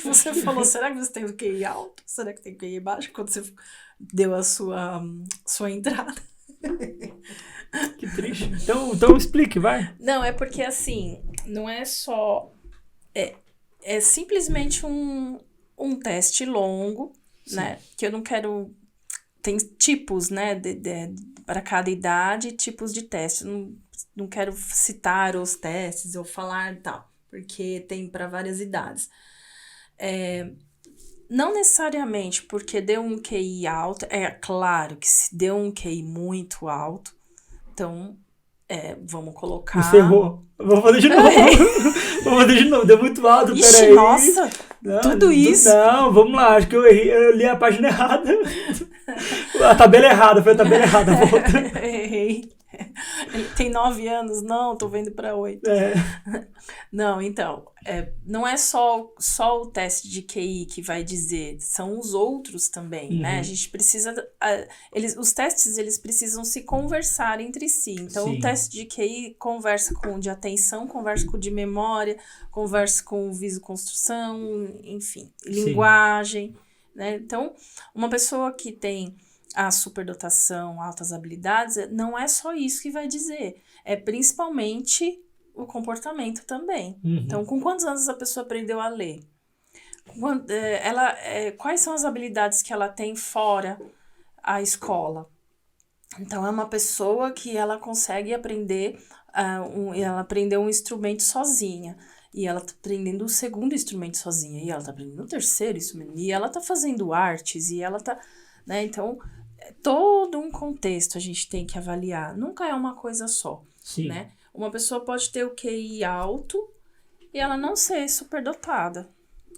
Você falou, será que você tem o QI alto? Será que tem o QI baixo? Quando você deu a sua entrada. Que triste. Então explique, vai. Não, é porque assim, não é só... É simplesmente um teste longo, Sim. né? Que eu não quero... Tem tipos, né? Para cada idade, tipos de teste. Não quero citar os testes ou falar tal, porque tem para várias idades. Não necessariamente porque deu um QI alto, é claro que se deu um QI muito alto, então vamos colocar... Você errou. Vou fazer de novo. Deu muito alto, peraí. Nossa, tudo isso? Não, vamos lá, acho que eu errei, eu li a página errada. A tabela errada, foi a tabela errada. Volta. Errei. Ele tem 9 anos, não, tô vendo para 8. Não, então, não é só o teste de QI que vai dizer, são os outros também, né? A gente precisa... os testes, eles precisam se conversar entre si. Então, Sim. O teste de QI conversa com o de atenção, conversa com o de memória, conversa com o visoconstrução, enfim, linguagem, né? Então, uma pessoa que tem a superdotação, altas habilidades, não é só isso que vai dizer. É principalmente o comportamento também. Então, com quantos anos a pessoa aprendeu a ler? Quais são as habilidades que ela tem fora a escola? Então, é uma pessoa que ela consegue aprender, ela aprendeu um instrumento sozinha. E ela tá aprendendo o segundo instrumento sozinha. E ela tá aprendendo o terceiro instrumento. E ela tá fazendo artes. E ela tá, né? Então, é todo um contexto a gente tem que avaliar. Nunca é uma coisa só, Sim. né? Uma pessoa pode ter o QI alto e ela não ser superdotada.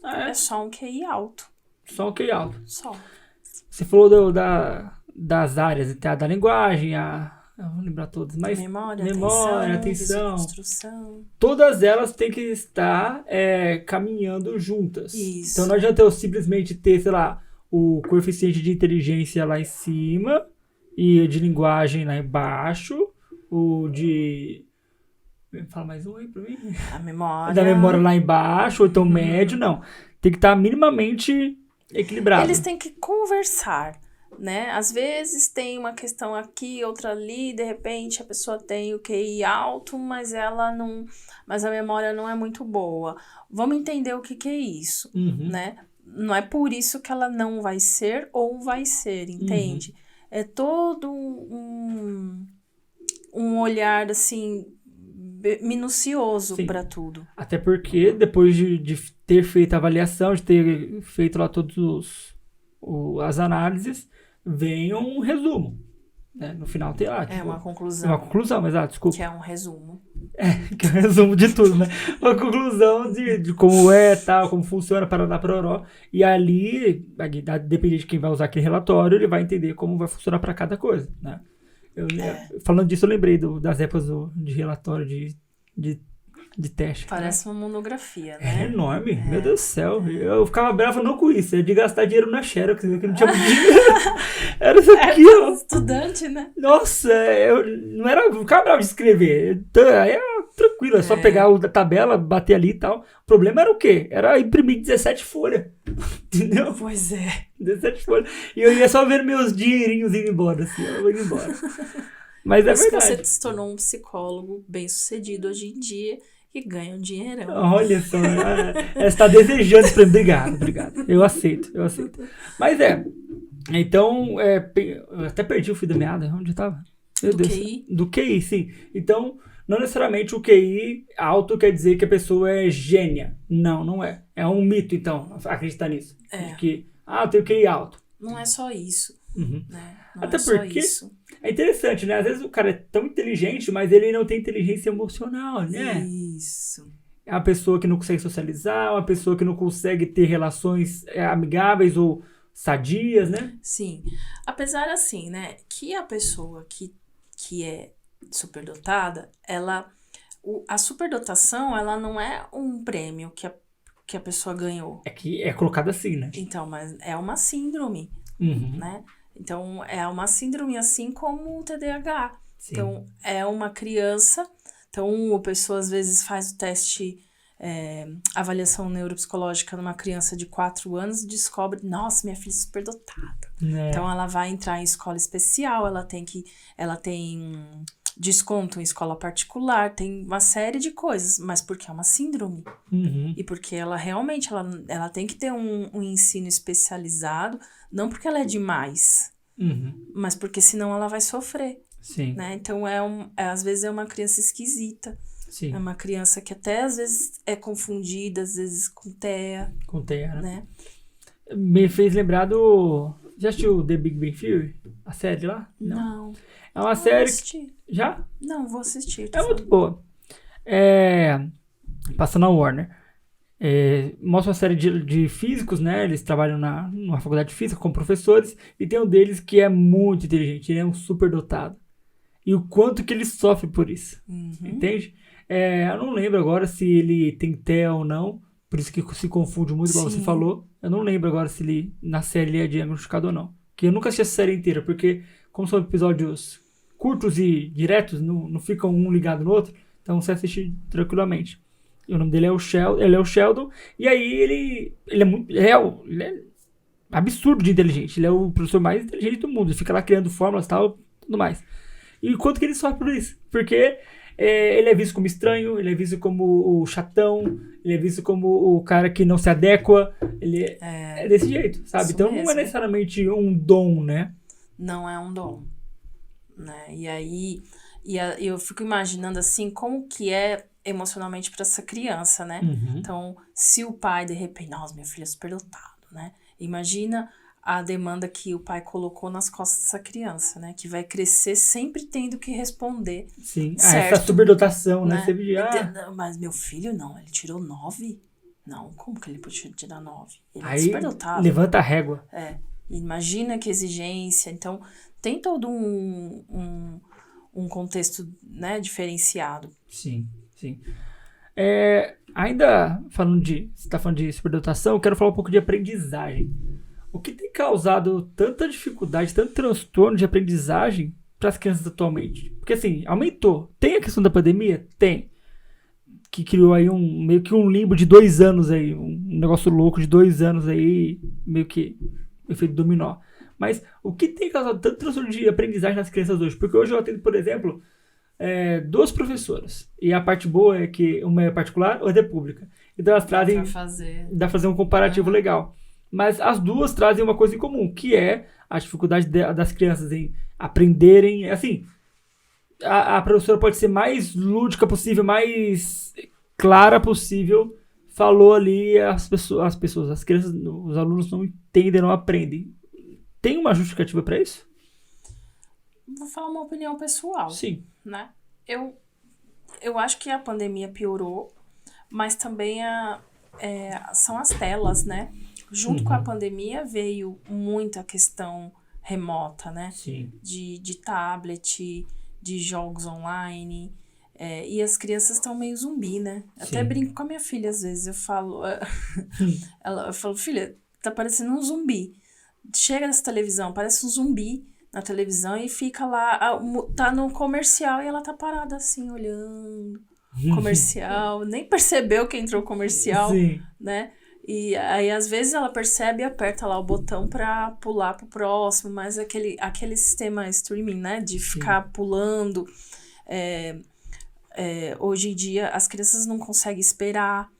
É só um QI alto. Só um QI alto. Só. Você falou das áreas, tá? Da linguagem, eu vou lembrar todas, mas Memória, atenção, construção. todas elas têm que estar caminhando juntas. Isso. Então não adianta eu simplesmente ter, sei lá, o coeficiente de inteligência lá em cima e de linguagem lá embaixo, o de... Fala mais um aí pra mim. A memória. Da memória lá embaixo, ou então médio, não. Tem que estar minimamente equilibrado. Eles têm que conversar, né? Às vezes tem uma questão aqui, outra ali, de repente a pessoa tem o QI alto, mas a memória não é muito boa. Vamos entender o que é isso, né? Não é por isso que ela não vai ser ou vai ser, entende? É todo um olhar, assim, minucioso para tudo. Até porque depois de ter feito a avaliação, de ter feito lá todos as análises, vem um resumo, né? No final tem lá. É uma conclusão. É uma conclusão, mas desculpa. Que é um resumo. Que é um resumo de tudo, né? Uma conclusão de como tal, como funciona, parará, pororó. E ali, dependendo de quem vai usar aquele relatório, ele vai entender como vai funcionar para cada coisa, né? Falando disso, eu lembrei das épocas de relatório de teste. Parece uma monografia, né? É enorme, meu Deus do céu. Eu ficava bravo não com isso, de gastar dinheiro na Xerox, que não tinha dinheiro. Era isso aqui, ó. Estudante, né? Nossa, eu ficava bravo de escrever. Aí era tranquilo, é só pegar a tabela, bater ali e tal. O problema era o quê? Era imprimir 17 folhas. Entendeu? Pois é. 17 folhas. E eu ia só ver meus dinheirinhos indo embora, assim, eu ia embora. Mas é verdade. Você se tornou um psicólogo bem sucedido hoje em dia e ganha um dinheirão. Olha só, você está desejando esse prêmio. Obrigado. Eu aceito. Mas então, eu até perdi o fio da meada, onde estava? Meu Deus. QI? Do QI, sim. Então, não necessariamente o QI alto quer dizer que a pessoa é gênia. Não é. É um mito, então, acreditar nisso. De que, eu tenho QI alto. Não é só isso. Né? Não Até é só porque isso. É interessante, né? Às vezes o cara é tão inteligente, mas ele não tem inteligência emocional, né? Isso. É uma pessoa que não consegue socializar, uma pessoa que não consegue ter relações amigáveis ou sadias, né? Sim. Apesar, assim, né, que a pessoa que é superdotada, a superdotação, ela não é um prêmio que a pessoa ganhou. É que é colocado assim, né? Então, mas é uma síndrome, né? Então, é uma síndrome assim como o TDAH. Sim. Então, é uma criança. Então, a pessoa às vezes faz o teste, avaliação neuropsicológica numa criança de 4 anos e descobre, nossa, minha filha é superdotada. Então, ela vai entrar em escola especial, ela tem desconto em escola particular, tem uma série de coisas, mas porque é uma síndrome. E porque ela realmente, ela tem que ter um ensino especializado, não porque ela é demais, mas porque senão ela vai sofrer. Sim. Né? Então, às vezes é uma criança esquisita. Sim. É uma criança que até às vezes é confundida, às vezes com TEA. Com TEA, né? Me fez lembrar do... Já assistiu The Big Bang Theory? A série lá? Não. É uma série... Vou assistir. Já? Não, vou assistir. É muito boa. Passa na Warner. Mostra uma série de físicos, né? Eles trabalham numa faculdade de física como professores. E tem um deles que é muito inteligente. Ele é um superdotado. E o quanto que ele sofre por isso. Entende? Eu não lembro agora se ele tem TEA ou não. Por isso que se confunde muito, igual você falou. Eu não lembro agora se ele, na série, ele é diagnosticado ou não. Porque eu nunca assisti essa série inteira. Porque, como são episódios curtos e diretos, não ficam um ligado no outro. Então você assiste tranquilamente. E o nome dele é o Sheldon. Ele é o Sheldon. E aí ele é muito... Ele é absurdo de inteligente. Ele é o professor mais inteligente do mundo. Ele fica lá criando fórmulas e tal, tudo mais. E o quanto que ele sofre por isso? Porque ele é visto como estranho, ele é visto como o chatão, ele é visto como o cara que não se adequa. Ele é desse jeito, sabe? Então mesmo. Não é necessariamente um dom, né? Não é um dom. né? E aí eu fico imaginando assim como que é emocionalmente para essa criança, né? Então, se o pai de repente, nossa, meu filho é superdotado, né? Imagina a demanda que o pai colocou nas costas dessa criança, né? Que vai crescer sempre tendo que responder. Sim, certo, essa superdotação, né? Você Mas meu filho não, ele tirou 9? Não, como que ele podia tirar 9? Ele é aí superdotado. levanta a régua. Imagina que exigência. Então, tem todo um contexto, né, diferenciado. Sim. Ainda você está falando de superdotação, eu quero falar um pouco de aprendizagem. O que tem causado tanta dificuldade, tanto transtorno de aprendizagem para as crianças atualmente? Porque assim, aumentou. Tem a questão da pandemia? Tem. Que criou aí meio que um limbo de 2 anos aí, um negócio louco de 2 anos aí, meio que efeito dominó. Mas o que tem causado tanto transtorno de aprendizagem nas crianças hoje? Porque hoje eu atendo, por exemplo, 2 professoras. E a parte boa é que uma é particular, outra é pública. Então elas trazem... Dá pra fazer um comparativo legal. Mas as duas trazem uma coisa em comum, que é a dificuldade das crianças em aprenderem. Assim, a professora pode ser mais lúdica possível, mais clara possível. Falou ali, as crianças, os alunos não entendem, não aprendem. Tem uma justificativa para isso? Vou falar uma opinião pessoal. Sim. Né? Eu acho que a pandemia piorou, mas também são as telas, né? Junto com a pandemia veio muita questão remota, né? Sim. De tablet, de jogos online. E as crianças estão meio zumbi, né? Até brinco com a minha filha às vezes. Eu falo, eu falo, filha, tá parecendo um zumbi. Chega nessa televisão, parece um zumbi na televisão e fica lá, tá no comercial e ela tá parada assim, olhando. Comercial, nem percebeu que entrou comercial, né? E aí, às vezes, ela percebe e aperta lá o botão pra pular pro próximo, mas aquele sistema streaming, né? De ficar pulando. Hoje em dia, as crianças não conseguem esperar,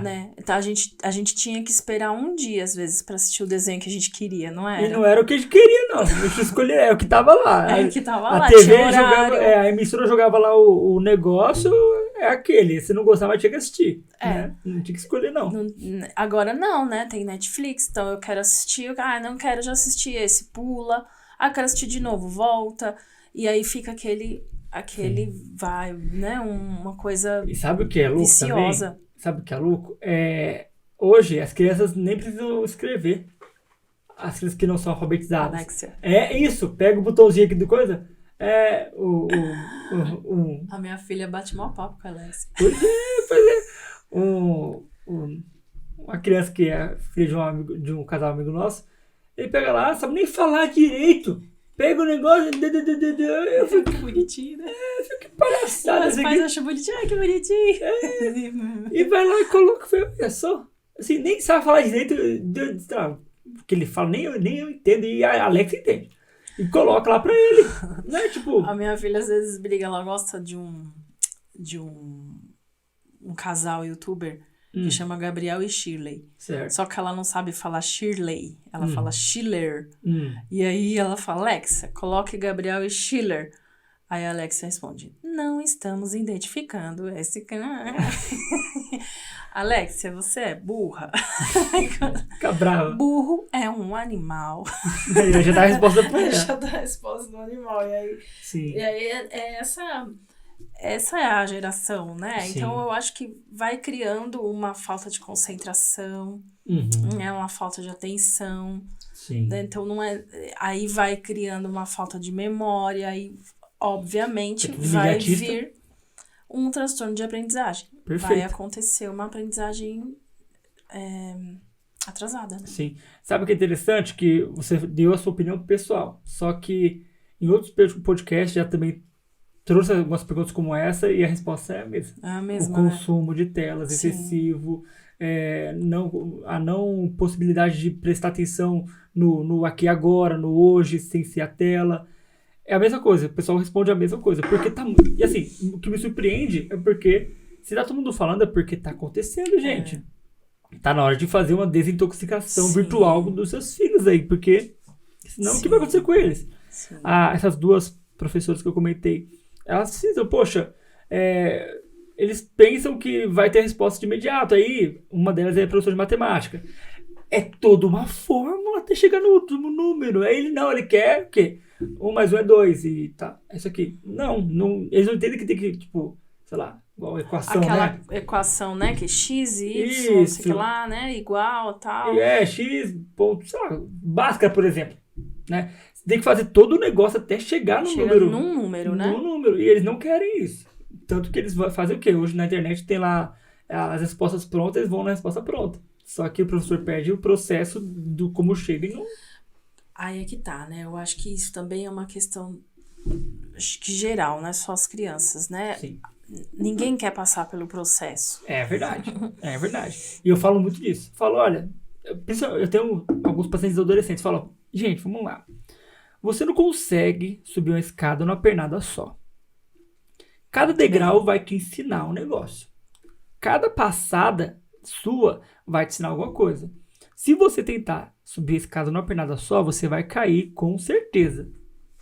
né? Então, a gente tinha que esperar um dia, às vezes, pra assistir o desenho que a gente queria, não era? E não era o que a gente queria, não. A gente escolher, é o que tava lá. É o que tava lá, a TV tinha jogava, a emissora jogava lá o negócio, é aquele. Se não gostava, tinha que assistir. Né? Não tinha que escolher, não. Agora não, né? Tem Netflix, então eu quero assistir. Não quero, já assisti esse, pula. Quero assistir de novo, volta. E aí fica aquele vai, né? Uma coisa e sabe o que é louco viciosa. Também? Sabe o que é louco? Hoje, as crianças nem precisam escrever. As crianças que não são alfabetizadas. Alexia. É isso. Pega o botãozinho aqui do coisa. A minha filha bate mó papo com a Alexia. Pois é. Uma criança que é filha de um casal amigo nosso, ele pega lá, sabe nem falar direito. Pega o negócio. Eu fico, que bonitinho, né? Que palhaçada. Os pais acham bonitinho. Que bonitinho. E vai lá e coloca. Olha só. Assim, nem sabe falar direito. Porque ele fala, nem eu entendo. E a Alex entende. E coloca lá pra ele. Né? Tipo... A minha filha às vezes briga. Ela gosta de um casal youtuber que chama Gabriel e Shirley. Certo. Só que ela não sabe falar Shirley. Ela fala Schiller. E aí ela fala, Alexa, coloque Gabriel e Schiller. Aí a Alexa responde, não estamos identificando esse canal. Alexia, você é burra? Fica brava. Burro é um animal. Aí já dá a resposta pra ela. Já dá a resposta do animal. E aí essa é a geração, né? Sim. Então eu acho que vai criando uma falta de concentração, uma falta de atenção. Sim. Né? Então não é. Aí vai criando uma falta de memória, aí, obviamente, vai vir um transtorno de aprendizagem. Perfeito. Vai acontecer uma aprendizagem atrasada. Né? Sim. Sabe o que é interessante? Que você deu a sua opinião pessoal. Só que em outros podcasts já também trouxe algumas perguntas como essa e a resposta é a mesma. É a mesma, o consumo de telas excessivo, a não possibilidade de prestar atenção no aqui e agora, no hoje, sem ser a tela. É a mesma coisa, o pessoal responde a mesma coisa. Porque tá. E assim, o que me surpreende é porque, se tá todo mundo falando, é porque tá acontecendo, gente. Tá na hora de fazer uma desintoxicação virtual dos seus filhos aí, porque senão o que vai acontecer com eles? Essas duas professoras que eu comentei, elas precisam, poxa, eles pensam que vai ter resposta de imediato. Aí, uma delas é professora de matemática. É toda uma fórmula até chegar no último número. Aí ele quer o quê? 1 mais 1 é 2 e tá, é isso aqui. Não, eles não entendem que tem que, tipo, sei lá, igual equação, Aquela né? equação, né? Que x e y, não sei o que lá, né? Igual, tal. E x, ponto, sei lá, Bhaskara, por exemplo, né? Você tem que fazer todo o negócio até chegar no número. Num número, né? Num número. E eles não querem isso. Tanto que eles fazem o quê? Hoje na internet tem lá as respostas prontas, eles vão na resposta pronta. Só que o professor perde o processo do como chega e não... Aí é que tá, né? Eu acho que isso também é uma questão, acho que geral, não é só as crianças, né? Sim. Ninguém quer passar pelo processo. É verdade. É verdade. E eu falo muito disso. Falo, olha, eu tenho alguns pacientes adolescentes, falam, gente, vamos lá. Você não consegue subir uma escada numa pernada só. Cada degrau vai te ensinar um negócio. Cada passada sua vai te ensinar alguma coisa. Se você tentar subir a escada numa pernada só, você vai cair com certeza.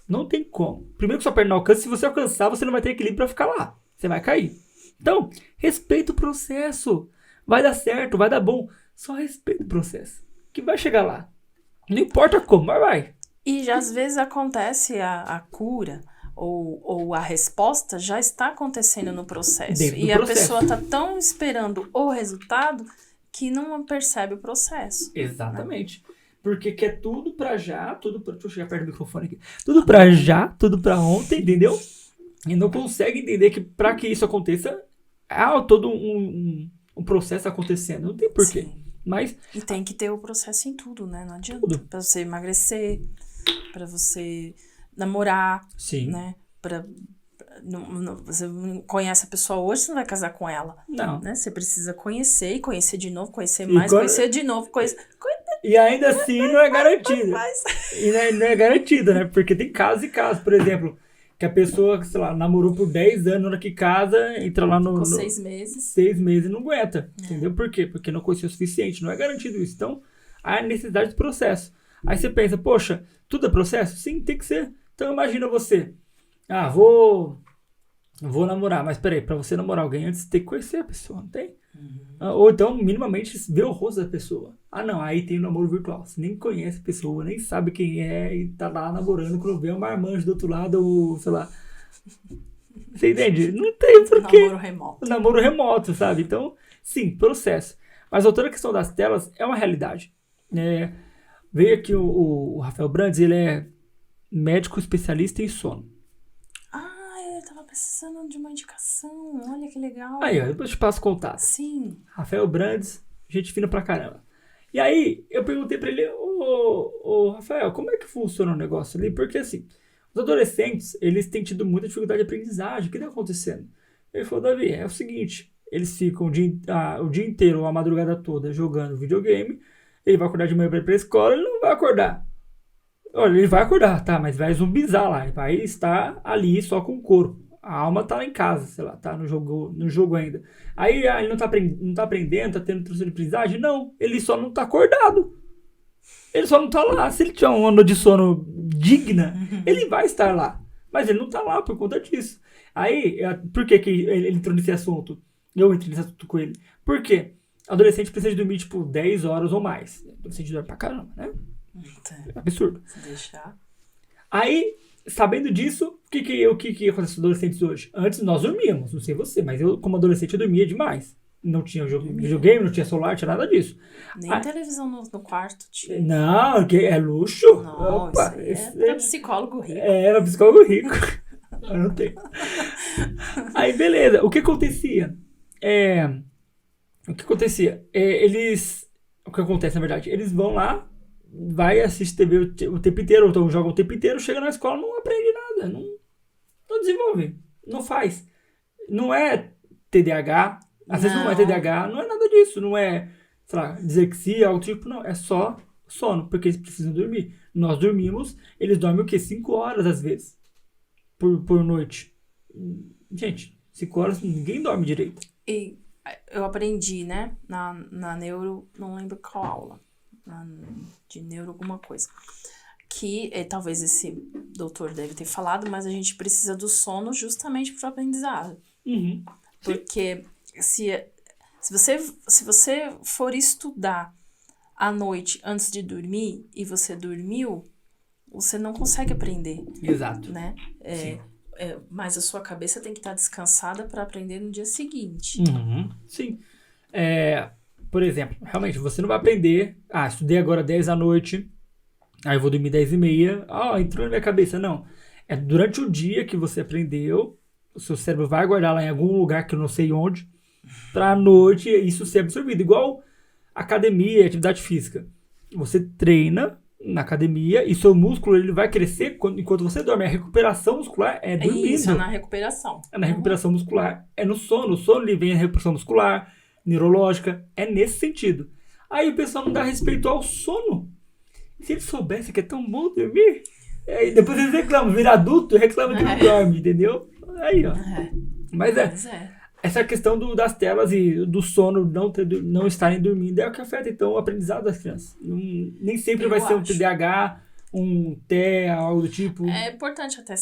Não tem como. Primeiro que sua perna não alcança, se você alcançar, você não vai ter equilíbrio para ficar lá. Você vai cair. Então, respeita o processo. Vai dar certo, vai dar bom. Só respeita o processo. Que vai chegar lá. Não importa como, mas vai. E já, às vezes acontece a cura ou a resposta já está acontecendo no processo. Dentro do E processo. a pessoa está tão esperando o resultado que não percebe o processo. Exatamente. Porque quer tudo pra já, tudo pra... Deixa eu chegar perto do microfone aqui. Tudo pra já, tudo pra ontem, entendeu? E não consegue entender que pra que isso aconteça, há todo um processo acontecendo. Não tem porquê. Sim. Mas E tem que ter o processo em tudo, né? Não adianta. Tudo. Pra você emagrecer, pra você namorar, sim. né? Você não conhece a pessoa hoje, você não vai casar com ela. Não. Né? Você precisa conhecer, e conhecer de novo, conhecer E mais, quando- conhecer de novo, E ainda assim não é garantido. mais. E não é garantido, né? Porque tem casos e casos. Por exemplo, que a pessoa, sei lá, namorou por 10 anos, na hora que casa, entra lá Ficou no 6 meses. 6 meses e não aguenta. Entendeu? Por quê? Porque não conhecia o suficiente. Não é garantido isso. Então, há necessidade de processo. Aí você pensa, poxa, tudo é processo? Sim, tem que ser. Então imagina você. Ah, vou namorar. Mas peraí, pra você namorar alguém antes, você tem que conhecer a pessoa, não tem? Ou então, minimamente, ver o rosto da pessoa. Ah, não, aí tem o namoro virtual. Você nem conhece a pessoa, nem sabe quem é e tá lá namorando quando vê uma marmanjo do outro lado, ou sei lá. Você entende? Não tem porquê. Namoro remoto. Namoro remoto, sabe? Então, sim, processo. Mas voltando à questão das telas, é uma realidade. Veio aqui o Rafael Brandes, ele é médico especialista em sono. Ah, eu tava precisando de uma indicação. Olha que legal. Aí, ó, depois eu te passo contato. Sim. Rafael Brandes, gente fina pra caramba. E aí, eu perguntei pra ele, ô Rafael, como é que funciona o negócio ali? Porque assim, os adolescentes, eles têm tido muita dificuldade de aprendizagem. O que tá acontecendo? Ele falou, Davi, é o seguinte, eles ficam o dia inteiro, ou a madrugada toda, jogando videogame. Ele vai acordar de manhã pra ir pra escola, ele não vai acordar. Olha, ele vai acordar, tá? Mas vai zumbizar lá, ele vai estar ali só com o corpo. A alma tá lá em casa, sei lá, tá no jogo ainda. Aí ele não tá aprendendo, tá tendo transtorno de aprendizagem? Não, ele só não tá acordado. Ele só não tá lá. Se ele tiver um ano de sono digna, ele vai estar lá. Mas ele não tá lá por conta disso. Aí, por que ele entrou nesse assunto? Eu entrei nesse assunto com ele. Por quê? Adolescente precisa de dormir, tipo, 10 horas ou mais. Adolescente dorme pra caramba, né? Absurdo. Se deixar. Aí, sabendo disso, o que acontece com os adolescentes hoje? Antes nós dormíamos, não sei você, mas eu, como adolescente, eu dormia demais. Não tinha videogame, não tinha celular, não tinha nada disso. Nem televisão no quarto tinha. Não, é luxo. Não, Opa, isso aí é pra psicólogo rico. Era psicólogo rico. Eu não tenho. Aí, beleza. O que acontecia? O que acontece, na verdade? Eles vão lá, vai assistir TV o tempo inteiro, ou então joga o tempo inteiro, chega na escola, não aprende nada, não desenvolve, não faz. Não é TDAH, às vezes não é TDAH, não é nada disso, não é, sei lá, dislexia, algo tipo, não, é só sono, porque eles precisam dormir. Nós dormimos, eles dormem o quê? 5 horas às vezes, por noite. Gente, 5 horas ninguém dorme direito. E eu aprendi, né, na neuro, não lembro qual aula, de neuro alguma coisa, que talvez esse doutor deve ter falado, mas a gente precisa do sono justamente para o aprendizado. Uhum. Porque se você for estudar à noite antes de dormir e você dormiu, você não consegue aprender, Exato. né? Sim. Mas a sua cabeça tem que estar descansada para aprender no dia seguinte. Uhum. Sim. Por exemplo, realmente, você não vai aprender, estudei agora 10 da noite, aí eu vou dormir 10h30, entrou na minha cabeça. Não. É durante o dia que você aprendeu, o seu cérebro vai guardar lá em algum lugar que eu não sei onde, pra noite isso ser absorvido. Igual academia, atividade física. Você treina na academia e seu músculo ele vai crescer enquanto você dorme. A recuperação muscular é dormindo. Isso, é na recuperação. Na recuperação muscular é no sono. O sono ele vem a recuperação muscular, neurológica, é nesse sentido. Aí o pessoal não dá respeito ao sono. Se eles soubessem que é tão bom dormir, aí depois eles reclamam, vira adulto e reclama que não dorme, entendeu? Aí, ó. Mas essa questão das telas e do sono não estarem dormindo é o que afeta, então, o aprendizado das crianças. Nem sempre vai ser um TDAH, um TEA, algo do tipo. É importante até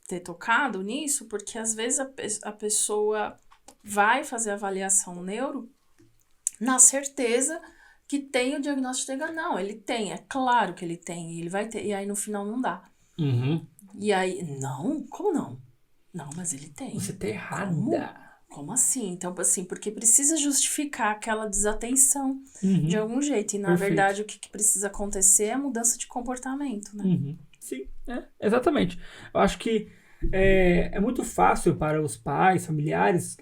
ter tocado nisso, porque às vezes a pessoa vai fazer avaliação neuro na certeza que tem o diagnóstico de TDAH. Não, ele tem, é claro que ele tem, ele vai ter, e aí no final não dá. Uhum. E aí, não? Como não? Não, mas ele tem. Você tá errada. Como assim? Então, assim, porque precisa justificar aquela desatenção de algum jeito. E, na verdade, o que precisa acontecer é a mudança de comportamento, né? Uhum. Sim, exatamente. Eu acho que é muito fácil para os pais, familiares,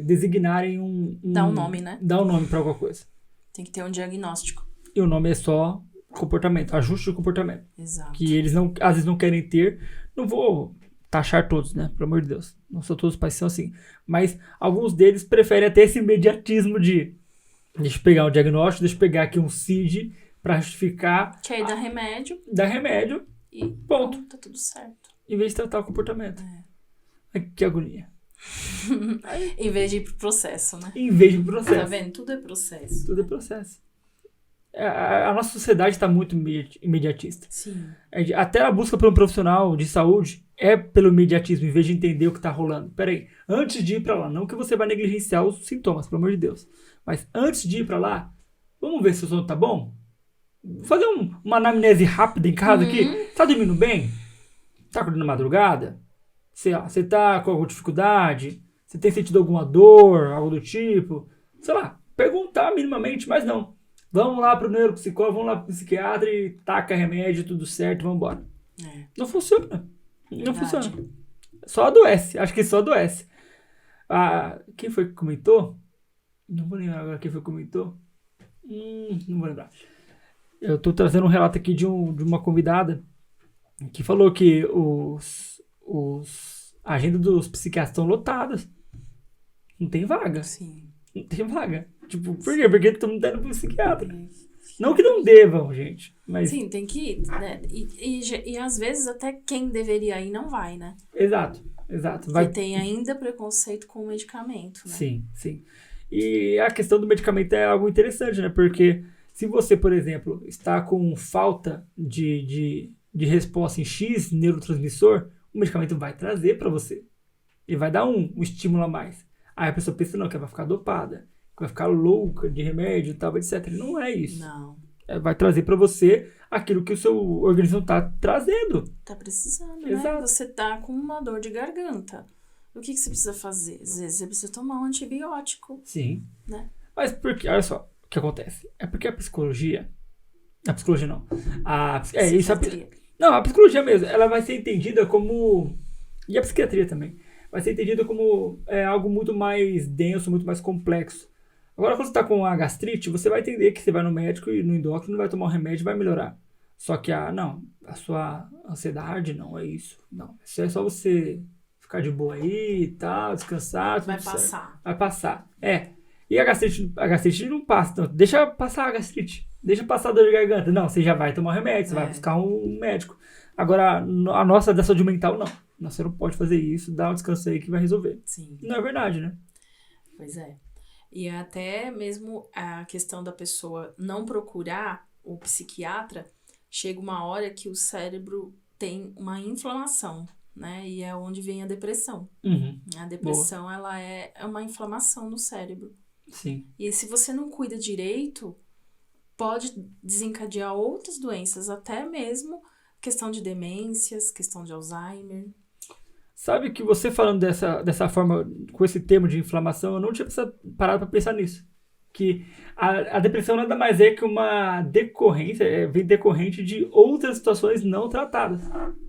designarem Dar um nome, né? Dar um nome para alguma coisa. Tem que ter um diagnóstico. E o nome é só comportamento, ajuste de comportamento. Exato. Que eles às vezes não querem ter. Não vou taxar todos, né? Pelo amor de Deus. Não são todos os pais que são assim. Mas alguns deles preferem até esse imediatismo de deixa eu pegar um diagnóstico, deixa eu pegar aqui um CID para justificar. Que aí dá remédio. Dá remédio e ponto. Tá tudo certo. Em vez de tratar o comportamento. Ai, que agonia. Em vez de ir pro processo, né? Em vez de ir pro processo. Tá vendo? Tudo é processo. Tudo é processo. A nossa sociedade está muito imediatista. Sim. Até a busca por um profissional de saúde é pelo imediatismo, em vez de entender o que está rolando. Peraí, antes de ir para lá, não que você vai negligenciar os sintomas, pelo amor de Deus. Mas antes de ir para lá, vamos ver se o sono tá bom? Vou fazer uma anamnese rápida em casa aqui. Tá dormindo bem? Tá acordando na madrugada? Sei lá, você tá com alguma dificuldade? Você tem sentido alguma dor, algo do tipo? Sei lá, perguntar minimamente, mas não. Vamos lá pro neuropsicólogo, vamos lá pro psiquiatra e taca remédio, tudo certo, vamos embora. Não funciona. Não funciona. Só adoece. Acho que só adoece. Quem foi que comentou? Não vou lembrar agora quem foi que comentou. Não vou lembrar. Eu tô trazendo um relato aqui de uma convidada que falou que a agenda dos psiquiatras estão lotadas. Não tem vaga. Sim. Não tem vaga. Tipo, por quê? Porque estamos dando pro psiquiatra. Não que não devam, gente. Mas... Sim, tem que ir, né? E às vezes até quem deveria ir não vai, né? Exato. Porque tem ainda preconceito com o medicamento, né? Sim. E a questão do medicamento é algo interessante, né? Porque se você, por exemplo, está com falta de resposta em X neurotransmissor, o medicamento vai trazer para você. Ele vai dar um estímulo a mais. Aí a pessoa pensa, não, que ela vai ficar dopada, que vai ficar louca de remédio e tal, etc. Não é isso. Não. Vai trazer para você aquilo que o seu organismo está trazendo. Tá precisando, Exato. né? Você tá com uma dor de garganta. O que você precisa fazer? Às vezes você precisa tomar um antibiótico. Sim. Né? Mas porque, olha só, o que acontece? É porque a psicologia não. A psicologia mesmo, ela vai ser entendida como... E a psiquiatria também. Vai ser entendida como algo muito mais denso, muito mais complexo. Agora, quando você está com a gastrite, você vai entender que você vai no médico e no endócrino vai tomar um remédio e vai melhorar. Só que a sua ansiedade não é isso. Não, isso é só você ficar de boa aí e tal, descansar. Vai passar. Certo. Vai passar. E a gastrite não passa. Não, deixa passar a gastrite. Deixa passar a dor de garganta. Não, você já vai tomar remédio, você vai buscar um médico. Agora, a nossa da saúde mental, não. Você não pode fazer isso, dá um descanso aí que vai resolver. Sim. Não é verdade, né? Pois é. E até mesmo a questão da pessoa não procurar o psiquiatra chega uma hora que o cérebro tem uma inflamação, né? E é onde vem a depressão. A depressão, ela é uma inflamação no cérebro. Sim. E se você não cuida direito, pode desencadear outras doenças, até mesmo questão de demências, questão de Alzheimer. Sabe que você falando dessa forma, com esse termo de inflamação, eu não tinha parado para pensar nisso. Que a depressão nada mais é que uma decorrência, vem decorrente de outras situações não tratadas.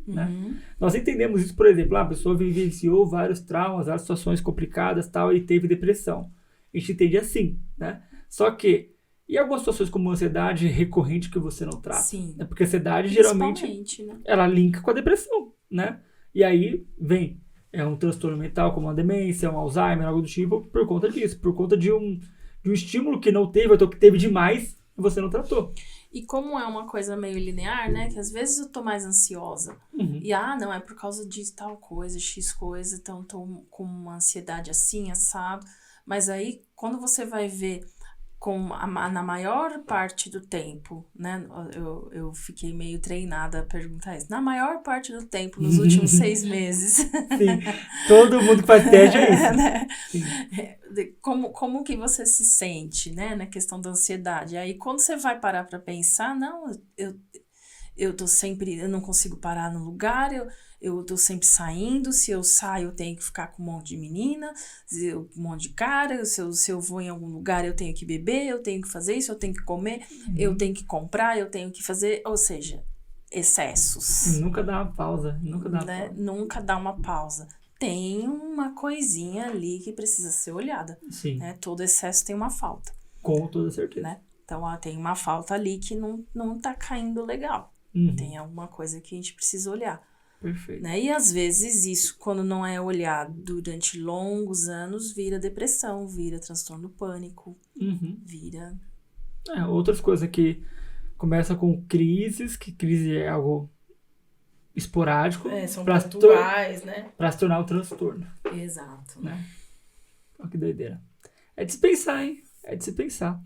Né? Nós entendemos isso, por exemplo, a pessoa vivenciou vários traumas, várias situações complicadas tal, e teve depressão. A gente entende assim, né? Só que, e algumas situações como ansiedade recorrente que você não trata? Sim. Né? Porque a ansiedade, geralmente, né? ela linka com a depressão, né? E aí vem um transtorno mental como uma demência, um Alzheimer, algo do tipo, por conta disso, por conta de um estímulo que não teve, ou que teve demais, e você não tratou. E como é uma coisa meio linear, né? Que às vezes eu tô mais ansiosa. E, não, é por causa de tal coisa, X coisa, então tô com uma ansiedade assim, assado. Mas aí, quando você vai ver na maior parte do tempo, né? Eu fiquei meio treinada a perguntar isso. Na maior parte do tempo, nos últimos 6 meses. Sim, todo mundo que faz teste é isso. Né? Como que você se sente, né? Na questão da ansiedade. Aí, quando você vai parar para pensar, não, eu tô sempre, eu não consigo parar no lugar, eu tô sempre saindo, se eu saio eu tenho que ficar com um monte de menina, um monte de cara, se eu vou em algum lugar eu tenho que beber, eu tenho que fazer isso, eu tenho que comer, eu tenho que comprar, eu tenho que fazer, ou seja, excessos. Nunca dá uma pausa, Nunca dá uma pausa. Tem uma coisinha ali que precisa ser olhada. Sim. Né? Todo excesso tem uma falta. Com toda certeza. Né? Então, tem uma falta ali que não tá caindo legal. Tem alguma coisa que a gente precisa olhar. Perfeito. Né? E às vezes isso, quando não é olhado durante longos anos, vira depressão, vira transtorno do pânico, vira... outras coisas que começa com crises, que crise é algo esporádico. São pontuais, né? Pra se tornar o transtorno. Exato. Né? Olha que doideira. É de se pensar, hein? É de se pensar.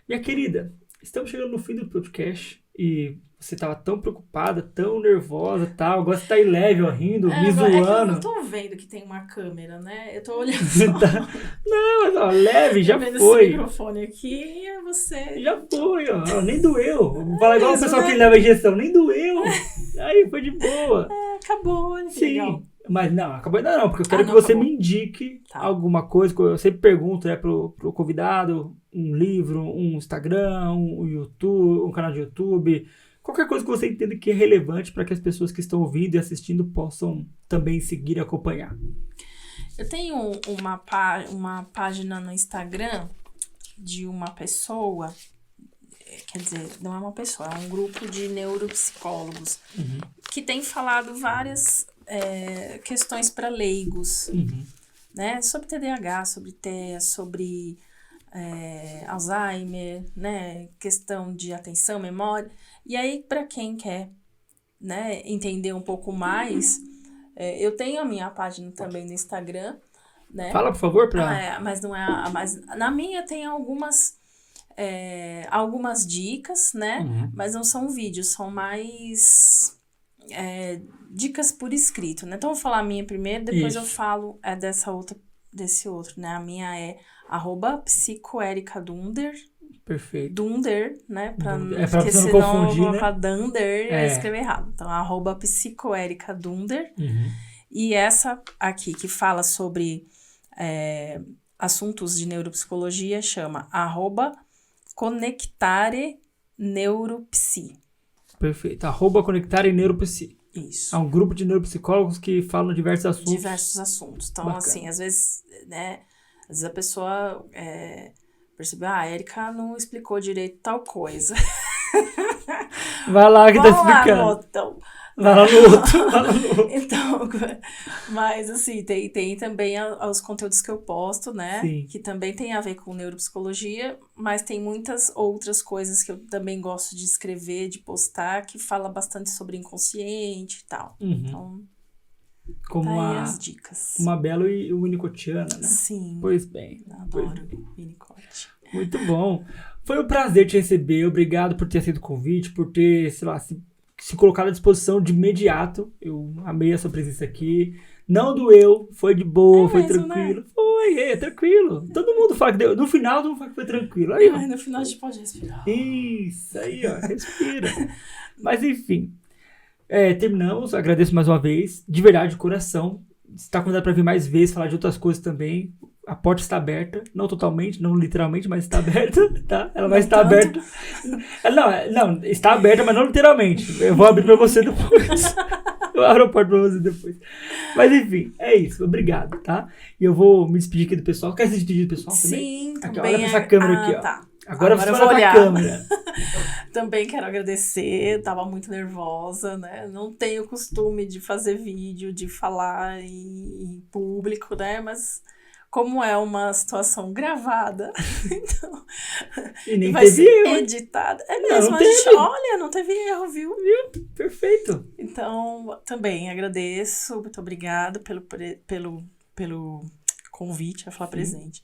Minha querida, estamos chegando no fim do podcast e você estava tão preocupada, tão nervosa e tal. Agora você tá aí leve, ó, rindo, me zoando. É que eu não tô vendo que tem uma câmera, né? Eu tô olhando só. Não, mas ó, leve, já vendo foi. Esse microfone aqui e você... Já foi, ó. Nem doeu. Vou falar igual o pessoal que leva a injeção. Nem doeu. Aí foi de boa. Acabou, olha que Sim. legal. Mas não, acabou ainda não, porque eu quero que você me indique alguma coisa. Eu sempre pergunto, né, pro convidado, um livro, um Instagram, um YouTube, um canal de YouTube, qualquer coisa que você entenda que é relevante para que as pessoas que estão ouvindo e assistindo possam também seguir e acompanhar. Eu tenho uma página no Instagram de uma pessoa, quer dizer, não é uma pessoa, é um grupo de neuropsicólogos que tem falado várias questões para leigos, né? Sobre TDAH, sobre TEA, sobre Alzheimer, né? Questão de atenção, memória. E aí, para quem quer, né, entender um pouco mais, eu tenho a minha página também no Instagram, né? Fala, por favor, mas não é mas na minha tem algumas dicas, né? Mas não são vídeos, são mais dicas por escrito, né? Então, eu vou falar a minha primeiro, depois eu falo desse outro, né? A minha é @psicoericadunder. Perfeito. Dunder, né? Porque senão não confundir, eu vou colocar Dunder e escrever errado. Então, @psicoericadunder. E essa aqui, que fala sobre assuntos de neuropsicologia, chama @conectareneuropsi. Perfeito. @conectareneuropsi. Isso. É um grupo de neuropsicólogos que falam diversos assuntos. Diversos assuntos. Então, bacana. Assim, às vezes, né? Às vezes a pessoa percebeu, a Érica não explicou direito tal coisa. Vai lá que tá explicando. Então. Vai lá no outro. Então, mas assim, tem também os conteúdos que eu posto, né? Sim. Que também tem a ver com neuropsicologia, mas tem muitas outras coisas que eu também gosto de escrever, de postar, que fala bastante sobre inconsciente e tal. Então, como tá aí as dicas. Uma Belo e o Winnicottiana, né? Sim. Pois bem. Adoro Winnicott. Muito bom. Foi um prazer te receber. Obrigado por ter aceito o convite, por ter, sei lá, se colocado à disposição de imediato. Eu amei a sua presença aqui. Não doeu, foi de boa, foi mesmo, tranquilo. né? Foi, tranquilo. Todo mundo fala que deu. No final, todo mundo fala que foi tranquilo. Aí, ó. Ai, no final a gente pode respirar. Isso, aí, ó, respira. Mas enfim, terminamos. Agradeço mais uma vez, de verdade, de coração. Você está convidado para vir mais vezes, falar de outras coisas também. A porta está aberta, não totalmente, não literalmente, mas está aberta, tá? Ela vai estar aberta. Não, está aberta, mas não literalmente. Eu vou abrir para você depois. Eu abro a porta para você depois. Mas enfim, é isso. Obrigado, tá? E eu vou me despedir aqui do pessoal. Quer se despedir do pessoal também? Sim, aqui, também. olha pra essa câmera aqui, ó. Tá. Agora você eu vai vou pra olhar. câmera. Também quero agradecer, tava muito nervosa, né? Não tenho costume de fazer vídeo, de falar em público, né? Mas como é uma situação gravada, então E nem vai teve ser erro. editada. É mesmo, não a gente, teve. olha, não teve erro, viu? Perfeito. Então, também agradeço, muito obrigada pelo convite, eu ia falar presente.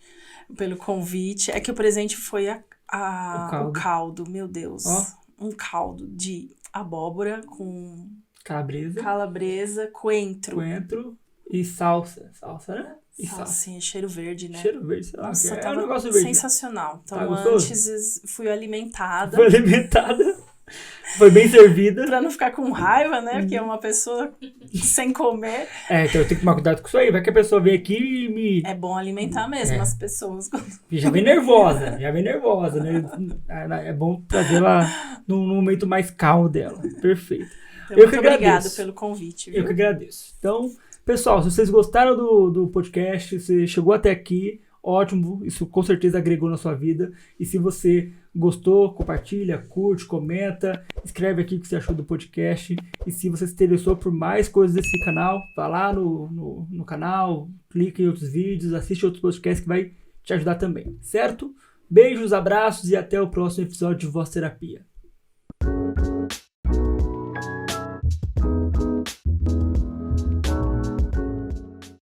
Pelo convite. É que o presente foi o caldo, meu Deus. Ó. Um caldo de abóbora com Calabresa, coentro. E salsa. Salsa, né? E Salsinha, cheiro verde, né? Cheiro verde, sei lá. Nossa, é um tava negócio verde. sensacional. Então, Tá gostoso? antes fui alimentada. Foi alimentada. Foi bem servida. Pra não ficar com raiva, né? Porque é uma pessoa sem comer. Então eu tenho que tomar cuidado com isso aí. Vai que a pessoa vem aqui e me... É bom alimentar mesmo as pessoas. Já vem nervosa, né? É bom trazer ela num momento mais calmo dela. Perfeito. Então, Eu muito que obrigada agradeço. pelo convite, viu? Eu que agradeço. Então, pessoal, se vocês gostaram do podcast, você chegou até aqui, ótimo, isso com certeza agregou na sua vida. E se você gostou, compartilha, curte, comenta, escreve aqui o que você achou do podcast. E se você se interessou por mais coisas desse canal, vá lá no canal, clique em outros vídeos, assiste outros podcasts que vai te ajudar também, certo? Beijos, abraços e até o próximo episódio de Voz Terapia.